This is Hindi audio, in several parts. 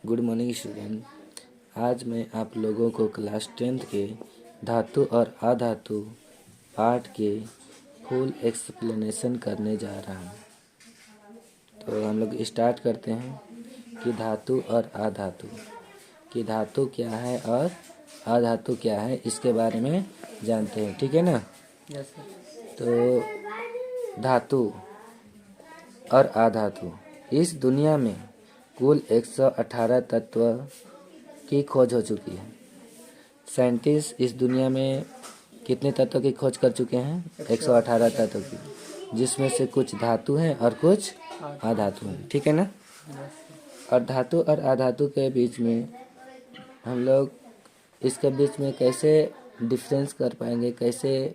Good morning student. आज मैं आप लोगों को क्लास 10th के धातु और अधातु पाठ के फुल एक्सप्लेनेशन करने जा रहा हूँ। तो हम लोग स्टार्ट करते हैं कि धातु और अधातु, कि धातु क्या है और अधातु क्या है, इसके बारे में जानते हैं। ठीक है ना? Yes sir. तो धातु और अधातु, इस दुनिया में कुल 118 तत्व की खोज हो चुकी है। साइंटिस्ट इस दुनिया में कितने तत्वों की खोज कर चुके हैं? 118 तत्वों की, जिसमें से कुछ धातु हैं और कुछ अधातु हैं। ठीक है ना? और धातु और अधातु के बीच में हम लोग इसके बीच में कैसे डिफरेंस कर पाएंगे, कैसे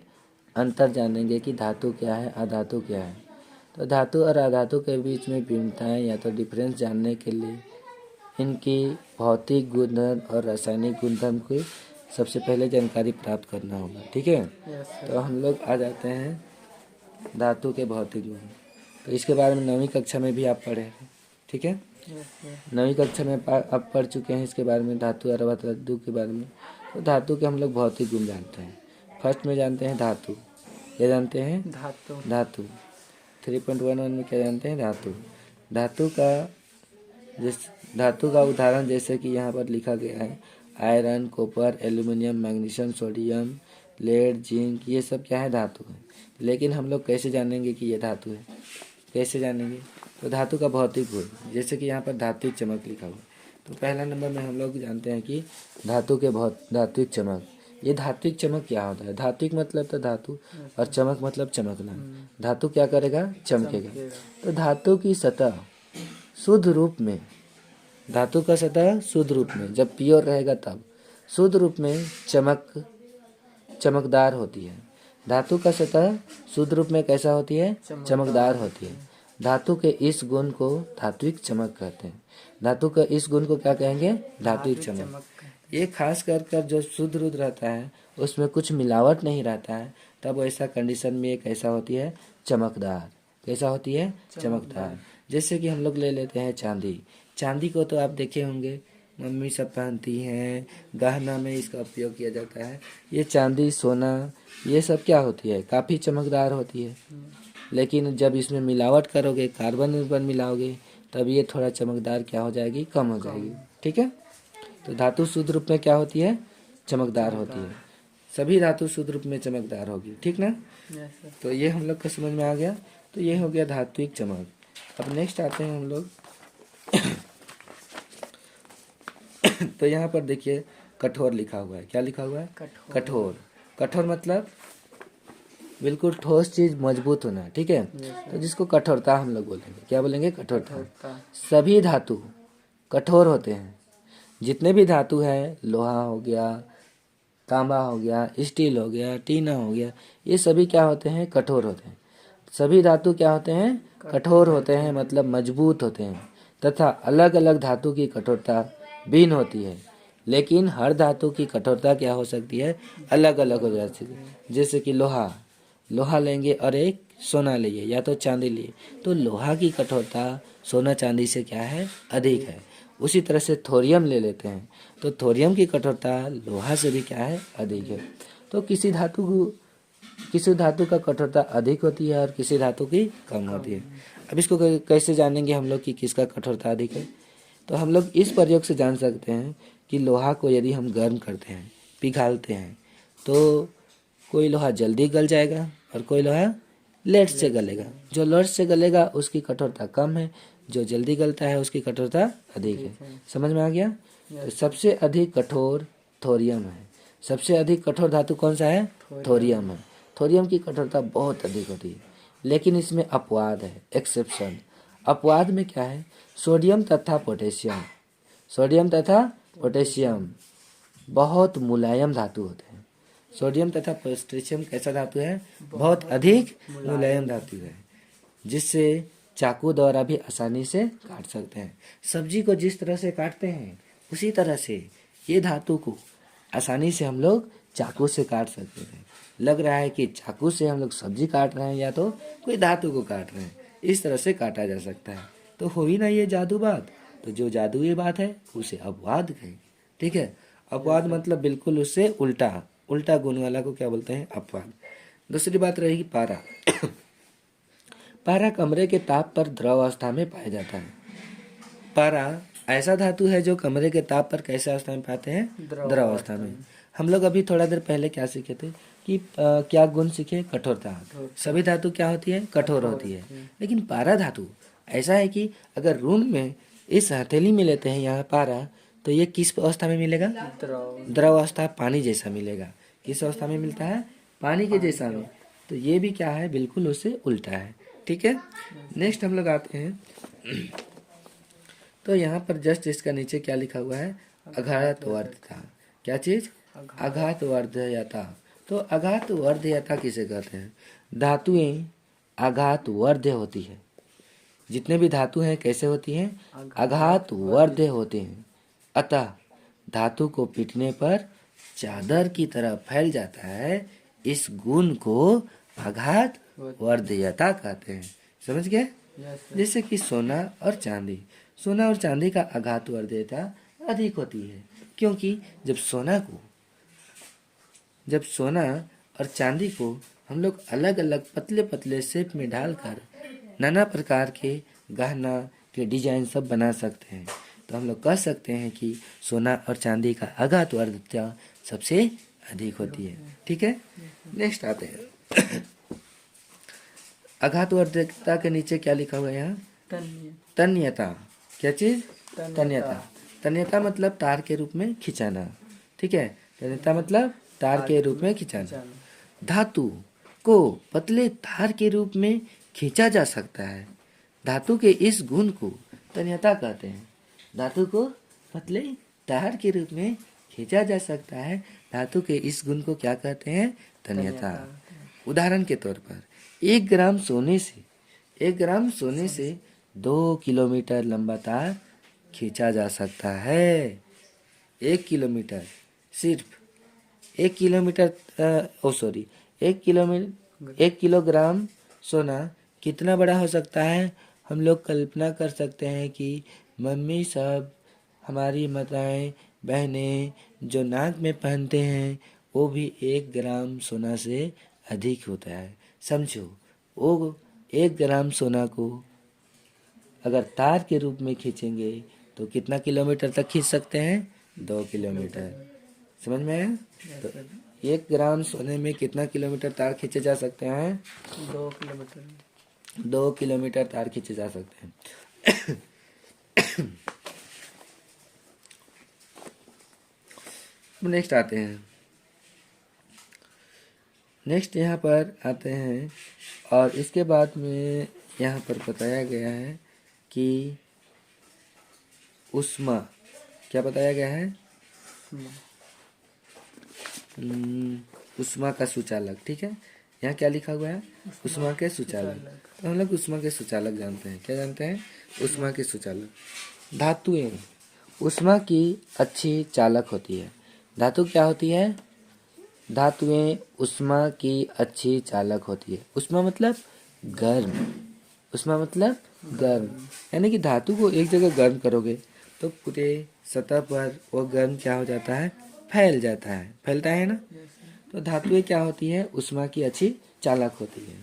अंतर जानेंगे कि धातु क्या है, अधातु क्या है। तो धातु और अधातु के बीच में भिन्नताएं या तो डिफरेंस जानने के लिए इनकी भौतिक गुणधर्म और रासायनिक गुणधर्म की सबसे पहले जानकारी प्राप्त करना होगा। ठीक है? तो हम लोग आ जाते हैं धातु के भौतिक गुण। तो इसके बारे में 9वीं कक्षा में भी आप पढ़े हैं। ठीक है? 9वीं कक्षा में आप पढ़ चुके हैं इसके बारे में, धातु और अधातु के बारे में। तो धातु के हम लोग भौतिक गुण जानते हैं। फर्स्ट में जानते हैं धातु। क्या जानते हैं? धातु 3.11 में क्या जानते हैं? धातु का उदाहरण जैसे कि यहाँ पर लिखा गया है, iron, copper, aluminium, magnesium, sodium, lead, zinc, ये सब क्या है? धातु है। लेकिन हम लोग कैसे जानेंगे कि ये धातु है? कैसे जानेंगे? तो धातु का भौतिक गुण, जैसे कि यहाँ पर धात्विक चमक लिखा हुआ है। तो पहला नंबर में हम लोग जानते हैं कि धात्विक चमक। ये धात्विक चमक क्या होता है? धात्विक मतलब तो धातु और चमक मतलब चमकना। धातु क्या करेगा? चमकेगा। तो धातु की सतह शुद्ध रूप में, धातु का सतह शुद्ध रूप में जब प्योर रहेगा तब शुद्ध रूप में चमकदार होती है। धातु का सतह शुद्ध रूप में कैसा होती है? चमकदार होती है। धातु के इस गुण को धात्विक चमक कहते हैं। धातु का इस गुण को क्या कहेंगे? धात्विक चमक। ये खास कर जो शुद्ध रूप रहता है, उसमें कुछ मिलावट नहीं रहता है, तब ऐसा कंडीशन में ये कैसा होती है? चमकदार। कैसा होती है? चमकदार। जैसे कि हम लोग ले लेते हैं चांदी। चांदी को तो आप देखे होंगे, मम्मी सब पहनती हैं, गहना में इसका उपयोग किया जाता है। ये चांदी, सोना, ये सब क्या होती है? काफ़ी चमकदार होती है। लेकिन जब इसमें मिलावट करोगे, कार्बन मिलाओगे, तब ये थोड़ा चमकदार क्या हो जाएगी? कम हो जाएगी। ठीक है? तो धातु शुद्ध रूप में क्या होती है? चमकदार होती है। सभी धातु शुद्ध रूप में चमकदार होगी। ठीक ना? तो ये हम लोग को समझ में आ गया। तो ये हो गया धात्विक चमक। अब नेक्स्ट आते हैं हम लोग तो यहाँ पर देखिए कठोर लिखा हुआ है। क्या लिखा हुआ है? कठोर। कठोर मतलब बिल्कुल ठोस चीज, मजबूत होना। ठीक है? तो जिसको कठोरता हम लोग बोलेंगे। क्या बोलेंगे? कठोरता। सभी धातु कठोर होते हैं। जितने भी धातु हैं, लोहा हो गया, तांबा हो गया, स्टील हो गया, टीना हो गया, ये सभी क्या होते हैं? कठोर होते हैं। सभी धातु क्या होते हैं? कठोर होते हैं, मतलब मजबूत होते हैं। तथा अलग अलग धातु की कठोरता भिन्न होती है, लेकिन हर धातु की कठोरता क्या हो सकती है? अलग अलग हो जाती है। जैसे कि लोहा लेंगे और एक सोना लिए या तो चांदी लिए, तो लोहा की कठोरता सोना चांदी से क्या है? अधिक है। उसी तरह से थोरियम ले लेते हैं, तो थोरियम की कठोरता लोहा से भी क्या है? अधिक है। तो किसी धातु का कठोरता अधिक होती है और किसी धातु की कम होती है। अब इसको कैसे जानेंगे हम लोग कि किसका कठोरता अधिक है? तो हम लोग इस प्रयोग से जान सकते हैं कि लोहा को यदि हम गर्म करते हैं, पिघालते हैं, तो कोई लोहा जल्दी गल जाएगा और कोई लोहा लेट से गलेगा। जो लेट से गलेगा उसकी कठोरता कम है, जो जल्दी गलता है उसकी कठोरता अधिक है। समझ में आ गया? तो सबसे अधिक कठोर थोरियम है। सबसे अधिक कठोर धातु कौन सा है? थोरियम है। थोरियम की कठोरता बहुत अधिक होती है, लेकिन इसमें अपवाद है, एक्सेप्शन। अपवाद में क्या है? सोडियम तथा पोटेशियम। सोडियम तथा पोटेशियम बहुत मुलायम धातु होते हैं। सोडियम तथा पोटेशियम कैसा धातु है? बहुत अधिक मुलायम धातु है, जिससे चाकू द्वारा भी आसानी से काट सकते हैं। सब्जी को जिस तरह से काटते हैं, उसी तरह से ये धातु को आसानी से हम लोग चाकू से काट सकते हैं। लग रहा है कि चाकू से हम लोग सब्जी काट रहे हैं या तो कोई धातु को काट रहे हैं, इस तरह से काटा जा सकता है। तो हुई ना ये जादू बात? तो जो जादुई बात है उसे अपवाद कहें। ठीक है, अपवाद मतलब बिल्कुल उससे उल्टा, उल्टा गुण वाला को क्या बोलते हैं? अपवाद। दूसरी बात रहेगी पारा। पारा कमरे के ताप पर द्रव अवस्था में पाया जाता है। पारा ऐसा धातु है जो कमरे के ताप पर कैसे अवस्था में पाते हैं? द्रव अवस्था में। हम लोग अभी थोड़ा देर पहले क्या सीखे थे कि क्या गुण सीखे? कठोरता। सभी धातु क्या होती है? कठोर होती है। लेकिन पारा धातु ऐसा है कि अगर रूम में इस हथेली में लेते हैं यहाँ पारा, तो ये किस अवस्था में मिलेगा? द्रव अवस्था, पानी जैसा मिलेगा। किस अवस्था में मिलता है? पानी के जैसा में। तो ये भी क्या है? बिल्कुल उससे उल्टा है। ठीक है, नेक्स्ट हम लोग आते हैं। तो यहाँ पर जस्ट इसका नीचे क्या लिखा हुआ है? अघात वर्धता। क्या चीज? अघात वर्धयता। तो अघात वर्धयता किसे कहते हैं? धातुएं आघात वर्ध्य होती है। जितने भी धातु हैं कैसे होती हैं? आघात वर्ध्य होते हैं। अतः धातु को पीटने पर चादर की तरह फैल जाता है। इस गुण को आघात वर्धयता कहते हैं। समझ गए? जैसे कि सोना और चांदी। सोना और चांदी का आघात वर्धयता अधिक होती है, क्योंकि जब सोना और चांदी को हम लोग अलग अलग पतले पतले शेप में डालकर नाना प्रकार के गहना के डिजाइन सब बना सकते हैं, तो हम लोग कह सकते हैं कि सोना और चांदी का आघात वर्धयता सबसे अधिक होती है। ठीक है, नेक्स्ट आते हैं। आघात वर्धयता के नीचे क्या लिखा हुआ है यहाँ? तन्यता। क्या चीज? तन्यता। तन्यता मतलब तार के रूप में खिंचाना। ठीक है, तन्यता मतलब तार के रूप में खिंचाना। धातु को पतले तार के रूप में खींचा जा सकता है। धातु के इस गुण को तन्यता कहते हैं। धातु को पतले तार के रूप में खींचा जा सकता है। धातु के इस गुण को क्या कहते हैं? तन्यता। उदाहरण के तौर पर 1 ग्राम सोने से 2 किलोमीटर लंबा तार खींचा जा सकता है। 1 किलोमीटर, सिर्फ 1 किलोग्राम सोना कितना बड़ा हो सकता है? हम लोग कल्पना कर सकते हैं कि मम्मी सब, हमारी माताएं बहनें जो नाक में पहनते हैं वो भी 1 ग्राम सोना से अधिक होता है। समझो, वो 1 ग्राम सोना को अगर तार के रूप में खींचेंगे तो कितना किलोमीटर तक खींच सकते हैं? 2 किलोमीटर। समझ में आया? तो 1 ग्राम सोने में कितना किलोमीटर तार खींचे जा सकते हैं? 2 किलोमीटर। 2 किलोमीटर तार खींचे जा सकते हैं। नेक्स्ट आते हैं। नेक्स्ट यहाँ पर आते हैं और इसके बाद में यहाँ पर बताया गया है कि उष्मा, क्या बताया गया है? उष्मा का सुचालक। ठीक है, यहाँ क्या लिखा हुआ है? उष्मा के सुचालक। तो हम लोग उष्मा के सुचालक जानते हैं। क्या जानते हैं? उष्मा के सुचालक। धातुएं उष्मा की अच्छी चालक होती है। धातु क्या होती है? धातुएं उष्मा की अच्छी चालक होती है। उष्मा मतलब गर्म। उष्मा मतलब गर्म, यानी कि धातु को एक जगह गर्म करोगे तो पूरे सतह पर वो गर्म क्या हो जाता है? फैल जाता है। फैलता है ना? तो धातुएं क्या होती है? उष्मा की अच्छी चालक होती है।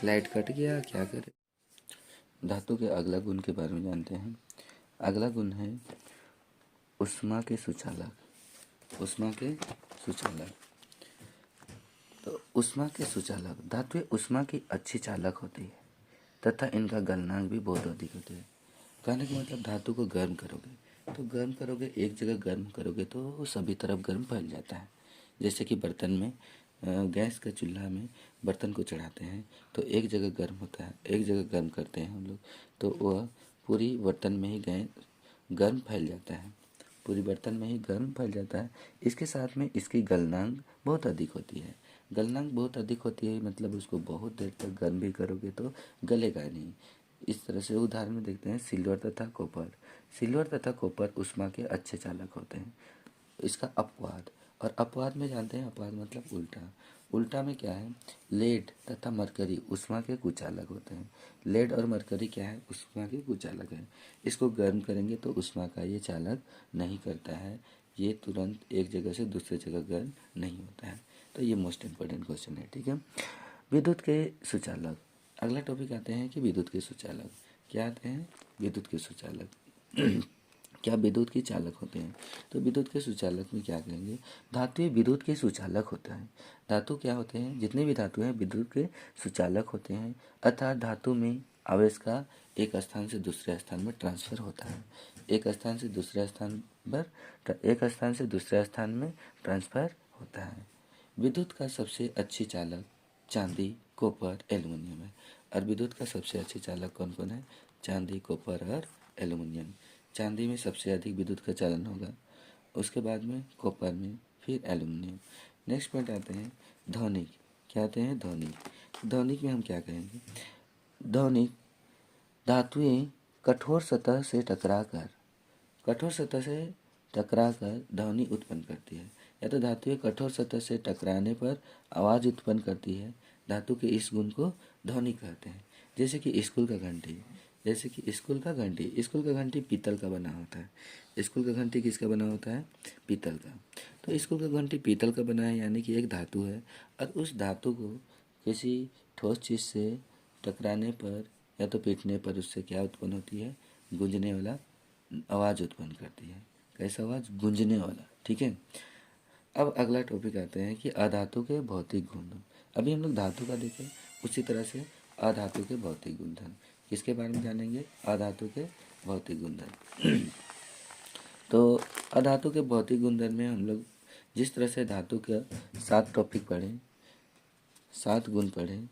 लाइट कट गया, क्या करे। धातु के अगला गुण के बारे में जानते हैं। अगला गुण है उष्मा के सुचालक। उष्मा के सुचालक। तो उष्मा के सुचालक धातुएं उष्मा की अच्छी चालक होती है तथा इनका गलनांक भी बहुत अधिक होता है। कहने का मतलब धातु को गर्म करोगे, एक जगह गर्म करोगे तो वो सभी तरफ गर्म फैल जाता है। जैसे कि बर्तन में, गैस का चूल्हा में बर्तन को चढ़ाते हैं तो एक जगह गर्म होता है, एक जगह गर्म करते हैं हम लोग, तो वह पूरी बर्तन में ही गर्म फैल जाता है। पूरी बर्तन में ही गर्म फैल जाता है। इसके साथ में इसकी गलनांक बहुत अधिक होती है। गलनांक बहुत अधिक होती है मतलब उसको बहुत देर तक गर्म भी करोगे तो गलेगा नहीं। इस तरह से उदाहरण में देखते हैं सिल्वर तथा कॉपर। सिल्वर तथा कॉपर उष्मा के अच्छे चालक होते हैं। इसका अपवाद, और अपवाद में जानते हैं, अपवाद मतलब उल्टा। उल्टा में क्या है, लेड तथा मरकरी ऊष्मा के कुचालक होते हैं। लेड और मरकरी क्या है, ऊष्मा के कुचालक है। इसको गर्म करेंगे तो ऊष्मा का ये चालक नहीं करता है, ये तुरंत एक जगह से दूसरे जगह गर्म नहीं होता है। तो ये मोस्ट इम्पोर्टेंट क्वेश्चन है, ठीक है। विद्युत के सुचालक, अगला टॉपिक आते हैं कि विद्युत के सुचालक क्या आते हैं, विद्युत के सुचालक क्या विद्युत के चालक होते हैं। तो विद्युत के सुचालक में क्या कहेंगे, धातुएं विद्युत के सुचालक होता है। धातु क्या होते हैं, जितने भी धातु हैं विद्युत के सुचालक होते हैं, अर्थात धातु में आवेश का एक स्थान से दूसरे स्थान में ट्रांसफर होता है। एक स्थान से दूसरे स्थान में ट्रांसफर होता है। विद्युत का सबसे अच्छी चालक चांदी, कॉपर, एल्युमिनियम है। और विद्युत का सबसे अच्छे चालक कौन कौन है, चांदी, कॉपर और एल्युमिनियम। चांदी में सबसे अधिक विद्युत का चालन होगा, उसके बाद में कॉपर में, फिर एल्युमिनियम। नेक्स्ट पॉइंट आते हैं ध्वनिक, क्या आते हैं ध्वनिक। ध्वनिक में हम क्या कहेंगे, ध्वनिक धातुएं कठोर सतह से टकराकर ध्वनि उत्पन्न करती है। या तो धातुएं कठोर सतह से टकराने पर आवाज़ उत्पन्न करती है, धातु के इस गुण को ध्वनि कहते हैं। जैसे कि स्कूल का घंटी, स्कूल का घंटी पीतल का बना होता है। स्कूल का घंटी किसका बना होता है, पीतल का। तो स्कूल का घंटी पीतल का बना है, यानी कि एक धातु है, और उस धातु को किसी ठोस चीज़ से टकराने पर या तो पीटने पर उससे क्या उत्पन्न होती है, गूंजने वाला आवाज़ उत्पन्न करती है। कैसा आवाज़, गूंजने वाला, ठीक है। अब अगला टॉपिक आते हैं कि अधातु के भौतिक गुण। अभी हम लोग धातु का देखें, उसी तरह से अधातु के भौतिक गुणधर्म, किसके बारे में जानेंगे, अधातु के भौतिक गुणधर्म। तो अधातु के भौतिक गुणधर्म में हम लोग जिस तरह से धातु का 7 टॉपिक पढ़े, 7 गुण पढ़े,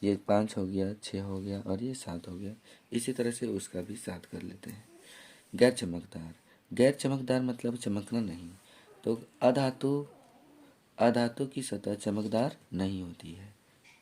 ये 5 हो गया, 6 हो गया और ये 7 हो गया, इसी तरह से उसका भी 7 कर लेते हैं। गैर चमकदार मतलब चमकना नहीं। तो अधातु की सतह चमकदार नहीं होती है,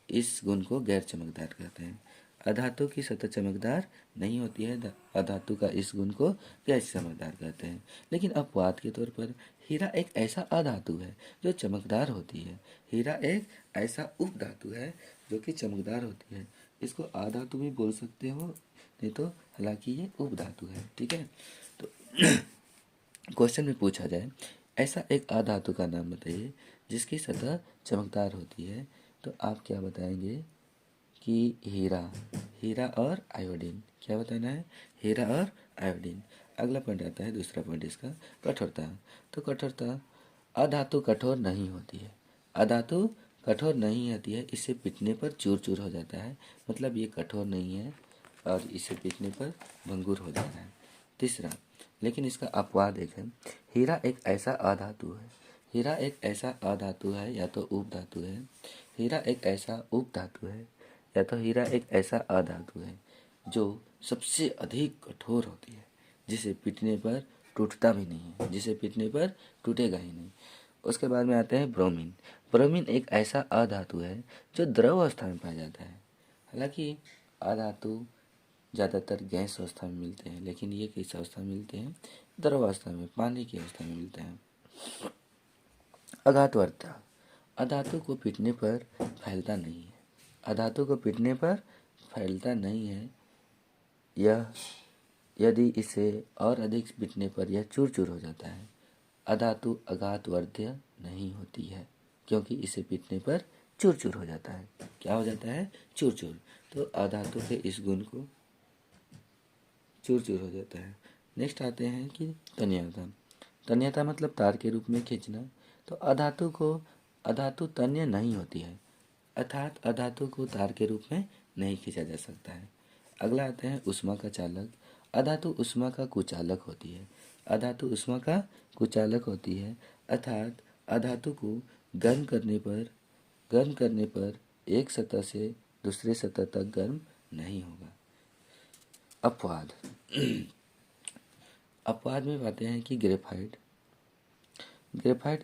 इस गुण को गैर चमकदार कहते हैं। अधातु की सतह चमकदार नहीं होती है, अधातु का इस गुण को गैर चमकदार कहते हैं। लेकिन अपवाद के तौर पर हीरा एक ऐसा अधातु है जो चमकदार होती है। हीरा एक ऐसा उपधातु है जो कि चमकदार होती है। इसको अधातु भी बोल सकते हो, नहीं तो हालांकि ये उपधातु है, ठीक है। तो क्वेश्चन में पूछा जाए ऐसा एक अधातु का नाम बताइए जिसकी सतह चमकदार होती है, तो आप क्या बताएंगे कि हीरा और आयोडीन। क्या बताना है, हीरा और आयोडीन। अगला पॉइंट आता है, दूसरा पॉइंट इसका कठोरता। तो कठोरता, अधातु कठोर नहीं होती है, अधातु कठोर नहीं होती है, इसे पीटने पर चूर चूर हो जाता है, मतलब ये कठोर नहीं है और इसे पीटने पर भंगुर हो जाता है। तीसरा, लेकिन इसका अपवाद एक है, हीरा एक ऐसा अधातु है, हीरा एक ऐसा अधातु है या तो उपधातु है, हीरा एक ऐसा उपधातु है या तो हीरा एक ऐसा अधातु है जो सबसे अधिक कठोर होती है, जिसे पीटने पर टूटता भी नहीं है, जिसे पीटने पर टूटेगा ही नहीं। उसके बाद में आते हैं ब्रोमीन। ब्रोमीन एक ऐसा अधातु है जो द्रव अवस्था में पाया जाता है। हालांकि अधातु ज़्यादातर गैस अवस्था में मिलते हैं, लेकिन ये किस अवस्था में मिलते हैं, द्रव अवस्था में, पानी की अवस्था में मिलते हैं। अघातवर्ता, अधातु को पीटने पर फैलता नहीं है, अधातु को पीटने पर फैलता नहीं है, यह यदि इसे और अधिक पीटने पर यह चूर चूर हो जाता है। अधातु अघातवर्त्य नहीं होती है क्योंकि इसे पीटने पर चूर चूर हो जाता है। क्या हो जाता है, चूर चूर। तो अधातु के इस गुण को चूर चूर हो जाता है। नेक्स्ट आते हैं कि तन्यता। तन्यता मतलब तार के रूप में खींचना। तो अधातु तन्य नहीं होती है, अर्थात अधातु को तार के रूप में नहीं खींचा जा सकता है। अगला आते हैं ऊष्मा का चालक। अधातु ऊष्मा का कुचालक होती है, अधातु ऊष्मा का कुचालक होती है, अर्थात अधातु को गर्म करने पर एक सतह से दूसरे सतह तक गर्म नहीं होगा। अपवाद में पाते हैं कि ग्रेफाइट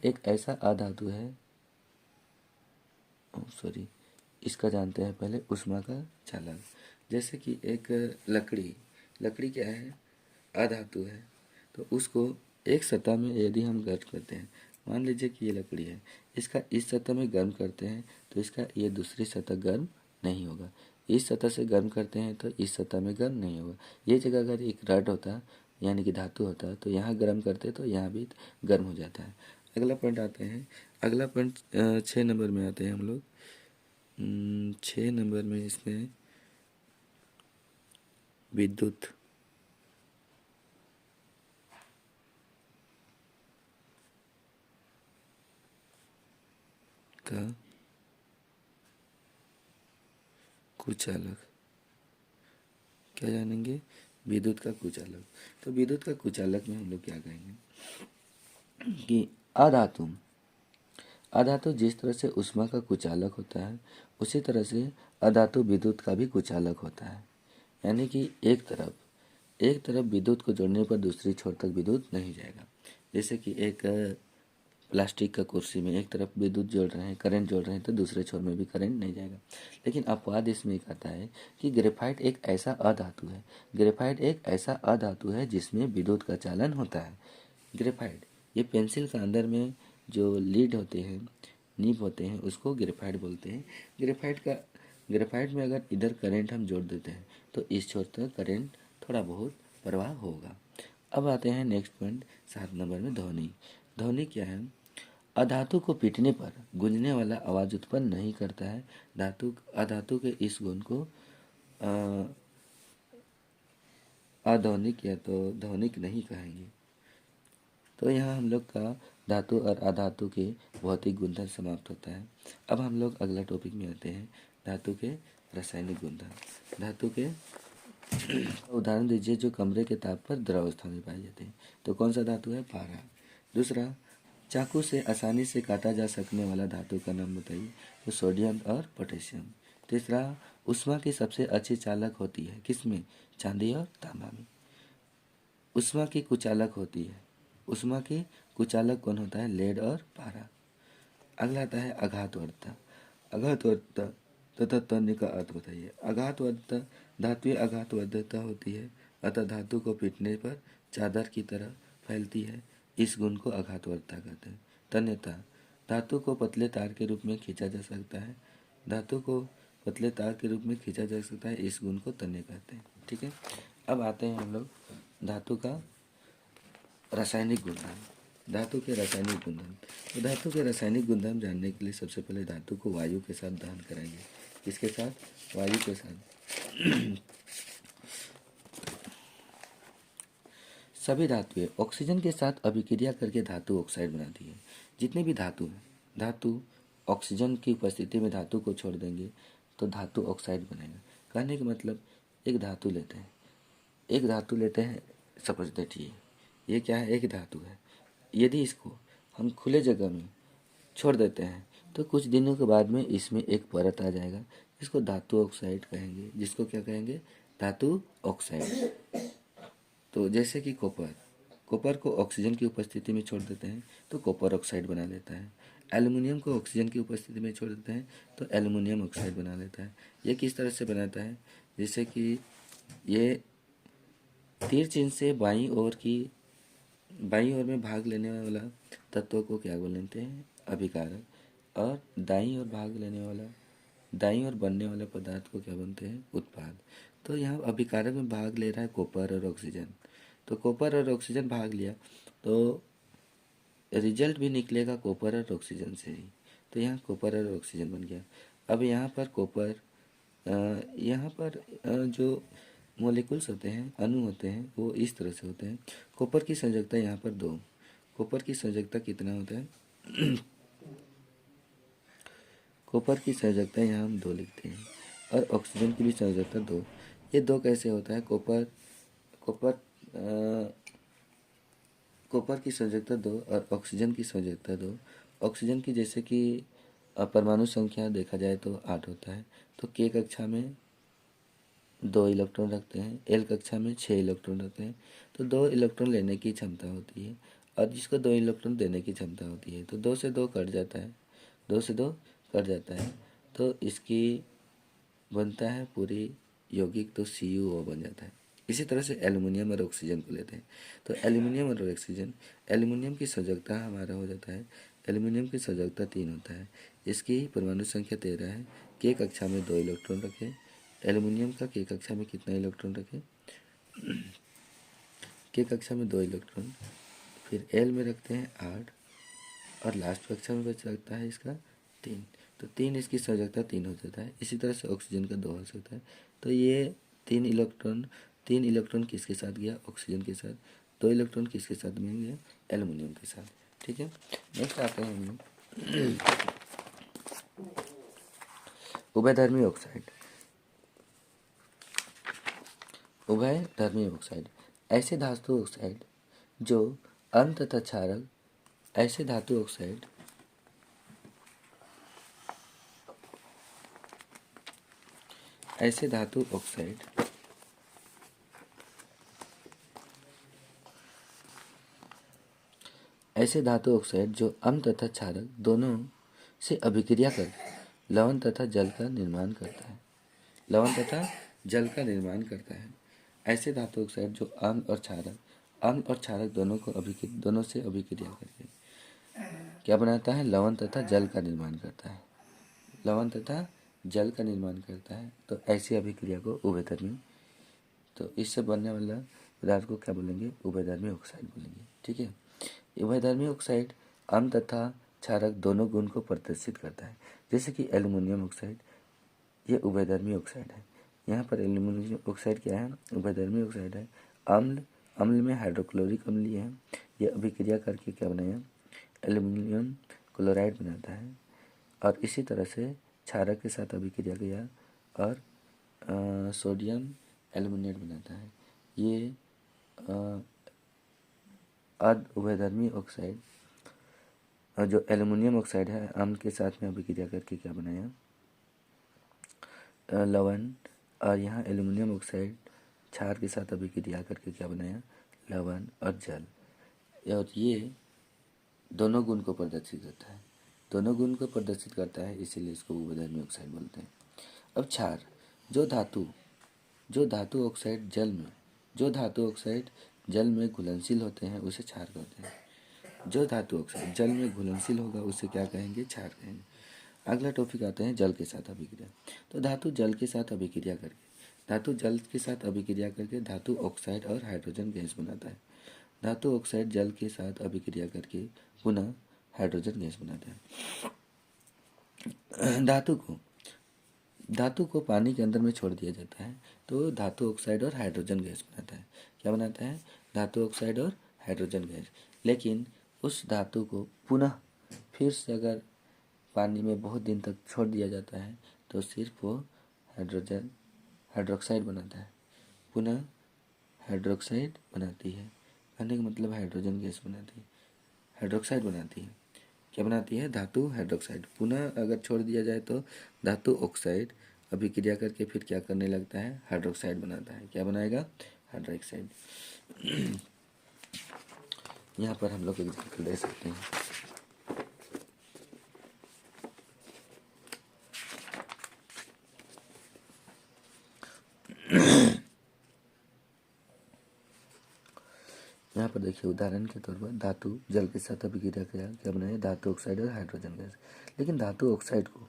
एक ऐसा अधातु है, इसका जानते हैं पहले, ऊष्मा का चालक। जैसे कि एक लकड़ी क्या है, अधातु है, तो उसको एक सतह में यदि हम गर्म करते हैं मान लीजिए कि ये लकड़ी है, इसका इस सतह में गर्म करते हैं तो इसका ये दूसरी सतह गर्म नहीं होगा। इस सतह से गर्म करते हैं तो इस सतह में गर्म नहीं होगा। ये जगह अगर एक रड होता यानी कि धातु होता तो यहाँ गर्म करते तो यहाँ भी गर्म हो जाता है। अगला पॉइंट आते हैं, अगला पॉइंट 6 नंबर में आते हैं हम लोग। 6 नंबर में इसमें विद्युत का कुचालक, क्या जानेंगे? विद्युत का कुचालक। तो विद्युत का कुचालक में हम लोग क्या कहेंगे कि अधातु जिस तरह से ऊष्मा का कुचालक होता है उसी तरह से अधातु विद्युत का भी कुचालक होता है। यानी कि एक तरफ विद्युत को जोड़ने पर दूसरी छोर तक विद्युत नहीं जाएगा। जैसे कि एक प्लास्टिक का कुर्सी में एक तरफ विद्युत जोड़ रहे हैं, करंट जोड़ रहे हैं तो दूसरे छोर में भी करंट नहीं जाएगा। लेकिन अपवाद इसमें एक आता है कि ग्रेफाइट एक ऐसा अधातु है जिसमें विद्युत का चालन होता है। ग्रेफाइट, ये पेंसिल का अंदर में जो लीड होते हैं, नीब होते हैं, उसको ग्रेफाइट बोलते हैं। ग्रेफाइट में अगर इधर करंट हम जोड़ देते हैं तो इस छोर तक करंट थोड़ा बहुत प्रवाह होगा। अब आते हैं नेक्स्ट पॉइंट 7 नंबर में, ध्वनि। ध्वनि क्या है? अधातु को पीटने पर गूंजने वाला आवाज उत्पन्न नहीं करता है। अधातु के इस गुण को अध्वनिक या तो ध्वनिक नहीं कहेंगे। तो यहाँ हम लोग का धातु और अधातु के भौतिक गुणधर्म समाप्त होता है। अब हम लोग अगला टॉपिक में आते हैं, धातु के रासायनिक गुणधर्म। धातु के उदाहरण दीजिए जो कमरे के ताप पर द्रवावस्था में पाए जाते हैं। तो कौन सा धातु है? पारा। दूसरा, चाकू से आसानी से काटा जा सकने वाला धातु का नाम बताइए। तो सोडियम और पोटेशियम। तीसरा, ऊष्मा की सबसे अच्छी चालक होती है किसमें? चांदी और तांबा में। ऊष्मा की कुचालक होती है, ऊष्मा की कुचालक कौन होता है? लेड और पारा। अगला आता है आघातवर्धकता। आघातवर्धकता तथा तन्य का अर्थ बताइए। आघातवर्धकता धात्विक आघातवर्धकता होती है, अतः धातु को पीटने पर चादर की तरह फैलती है। इस गुण को आघातवर्धकता कहते हैं। तन्यता, धातु को पतले तार के रूप में खींचा जा सकता है। धातु को पतले तार के रूप में खींचा जा सकता है, इस गुण को तन्य कहते हैं। ठीक है। अब आते हैं हम लोग धातु का रासायनिक गुणधर्म। धातु के रासायनिक गुणधर्म। तो धातु के रासायनिक गुणधर्म जानने के लिए सबसे पहले धातु को वायु के साथ दहन कराएंगे। किसके साथ? वायु के साथ। सभी धातुएं ऑक्सीजन के साथ अभिक्रिया करके धातु ऑक्साइड बनाती है। जितनी भी धातु है, धातु ऑक्सीजन की उपस्थिति में धातु को छोड़ देंगे तो धातु ऑक्साइड बनेगा। कहने का मतलब एक धातु लेते हैं, समझ बैठिए ये क्या है? एक धातु है। यदि इसको हम खुले जगह में छोड़ देते हैं तो कुछ दिनों के बाद में इसमें एक परत आ जाएगा, इसको धातु ऑक्साइड कहेंगे। जिसको क्या कहेंगे? धातु ऑक्साइड। तो जैसे कि कॉपर को ऑक्सीजन की उपस्थिति में छोड़ देते हैं तो कॉपर ऑक्साइड बना लेता है। एल्युमिनियम को ऑक्सीजन की उपस्थिति में छोड़ देते हैं तो एल्युमिनियम ऑक्साइड बना लेता है। ये किस तरह से बनाता है? जैसे कि ये तीर चिन्ह से बाईं ओर में भाग लेने वाला तत्व को क्या बोलते हैं? अभिकारक। और दाईं ओर बनने वाले पदार्थ को क्या बोलते हैं? उत्पाद। तो यहाँ अभिकारक में भाग ले रहा है कॉपर और ऑक्सीजन। तो कॉपर और ऑक्सीजन भाग लिया तो रिजल्ट भी निकलेगा कॉपर और ऑक्सीजन से ही। तो यहाँ कॉपर और ऑक्सीजन बन गया। अब यहाँ पर जो मॉलिक्यूल्स होते हैं, अणु होते हैं, वो इस तरह से होते हैं। कॉपर की संयोजकता यहाँ पर 2। कॉपर की संयोजकता कितना होता है? कॉपर की संयोजकता यहाँ हम 2 लिखते हैं और ऑक्सीजन की भी संयोजकता 2। ये 2 कैसे होता है? कॉपर की संयोजकता 2 और ऑक्सीजन की संयोजकता 2। ऑक्सीजन की जैसे कि परमाणु संख्या देखा जाए तो 8 होता है। तो के कक्षा में 2 इलेक्ट्रॉन रखते हैं, एल कक्षा में 6 इलेक्ट्रॉन रखते हैं। तो 2 इलेक्ट्रॉन लेने की क्षमता होती है और जिसको 2 इलेक्ट्रॉन देने की क्षमता होती है। तो 2 से 2 कट जाता है, 2 से 2 कट जाता है। तो इसकी बनता है पूरी यौगिक, तो CuO बन जाता है। इसी तरह से एल्युमिनियम और ऑक्सीजन को लेते हैं। तो एल्युमिनियम और ऑक्सीजन, एल्युमिनियम की संयोजकता हमारा हो जाता है, एल्युमिनियम की संयोजकता 3 होता है। इसकी परमाणु संख्या 13 है। के कक्षा में 2 इलेक्ट्रॉन रखें। एल्युमिनियम का के कक्षा में कितना इलेक्ट्रॉन रखें? के कक्षा में 2 इलेक्ट्रॉन, फिर एल में रखते हैं 8 और लास्ट कक्षा में बच सकता है इसका 3। तो 3 इसकी संयोजकता 3 हो जाता है। इसी तरह से ऑक्सीजन का 2 हो सकता है। तो ये 3 इलेक्ट्रॉन किसके साथ गया? ऑक्सीजन के साथ। 2 इलेक्ट्रॉन किसके साथ में गया? एल्युमिनियम के साथ। ठीक है, नेक्स्ट आते हैं हम लोग उभयधर्मी ऑक्साइड। उभयधर्मी ऑक्साइड ऐसे धातु ऑक्साइड जो अम्ल तथा क्षारक, ऐसे धातु ऑक्साइड ऐसे धातु ऑक्साइड ऐसे धातु ऑक्साइड जो अम्ल तथा क्षारक दोनों से अभिक्रिया कर लवण तथा जल का निर्माण करता है। लवण तथा जल का निर्माण करता है। ऐसे धातु ऑक्साइड जो अम्ल और क्षारक दोनों से अभिक्रिया करके क्या बनाता है? लवण तथा जल का निर्माण करता है। लवण तथा जल का निर्माण करता है। तो ऐसी अभिक्रिया को उभयधर्मी, तो इससे बनने वाला पदार्थ को क्या बोलेंगे? उभयधर्मी ऑक्साइड बोलेंगे। ठीक है, उभयधर्मी ऑक्साइड अम्ल तथा क्षारक दोनों गुण को प्रदर्शित करता है। जैसे कि एल्युमिनियम ऑक्साइड, ये उभयधर्मी ऑक्साइड है। यहाँ पर एल्युमिनियम ऑक्साइड क्या है? उभयधर्मी ऑक्साइड है। अम्ल में हाइड्रोक्लोरिक अम्ल लिए हैं, ये अभिक्रिया करके क्या बनाया? एल्युमिनियम क्लोराइड बनाता है। और इसी तरह से क्षारक के साथ अभिक्रिया किया और सोडियम एल्युमिनेट बनाता है। ये अर्ध उभयधर्मी ऑक्साइड और जो एल्युमिनियम ऑक्साइड है अम्ल के साथ में अभिक्रिया करके क्या बनाया? लवण। और यहाँ एल्युमिनियम ऑक्साइड क्षार के साथ अभिक्रिया करके क्या बनाया? लवण और जल। और ये दोनों गुण को प्रदर्शित करता है, दोनों गुण को प्रदर्शित करता है, इसीलिए इसको उभयधर्मी ऑक्साइड बोलते हैं। अब क्षार, जो धातु ऑक्साइड जल में घुलनशील होते हैं उसे क्षार कहते हैं। जो धातु ऑक्साइड जल में घुलनशील होगा उसे क्या कहेंगे? क्षार कहेंगे। अगला टॉपिक आते हैं जल के साथ अभिक्रिया। तो धातु जल के साथ अभिक्रिया करके धातु ऑक्साइड और हाइड्रोजन गैस बनाता है। धातु ऑक्साइड जल के साथ अभिक्रिया करके पुनः हाइड्रोजन गैस बनाता है। धातु को पानी के अंदर में छोड़ दिया जाता है तो धातु ऑक्साइड और हाइड्रोजन गैस बनाता है। क्या बनाता है? धातु ऑक्साइड और हाइड्रोजन गैस। लेकिन उस धातु को पुनः फिर से अगर पानी में बहुत दिन तक छोड़ दिया जाता है तो सिर्फ वो हाइड्रोक्साइड बनाता है, पुनः हाइड्रोक्साइड बनाती है। कहने का मतलब हाइड्रोजन गैस बनाती है, हाइड्रोक्साइड बनाती है। क्या बनाती है? धातु हाइड्रोक्साइड। पुनः अगर छोड़ दिया जाए तो धातु ऑक्साइड अभिक्रिया करके फिर क्या करने लगता है? हाइड्रोक्साइड बनाता है। क्या बनाएगा? हाइड्रोक्साइड। यहाँ पर हम लोग एग्जाम्पल दे सकते हैं। यहाँ पर देखिए उदाहरण के तौर पर धातु जल के साथ अभिक्रिया किया, क्या बनाए? धातु ऑक्साइड और हाइड्रोजन गैस। लेकिन धातु ऑक्साइड को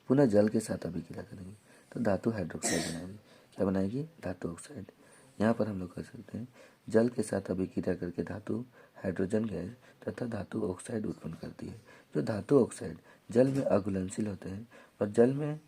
पुनः जल के साथ अभिक्रिया करेंगे तो धातु हाइड्रोक्साइड बनाएगी। क्या बनाएगी? धातु ऑक्साइड। यहाँ पर हम लोग कर सकते हैं जल के साथ अभिक्रिया करके धातु हाइड्रोजन गैस तथा धातु ऑक्साइड उत्पन्न करती है। जो धातु ऑक्साइड जल में अघुलनशील होते हैं और जल में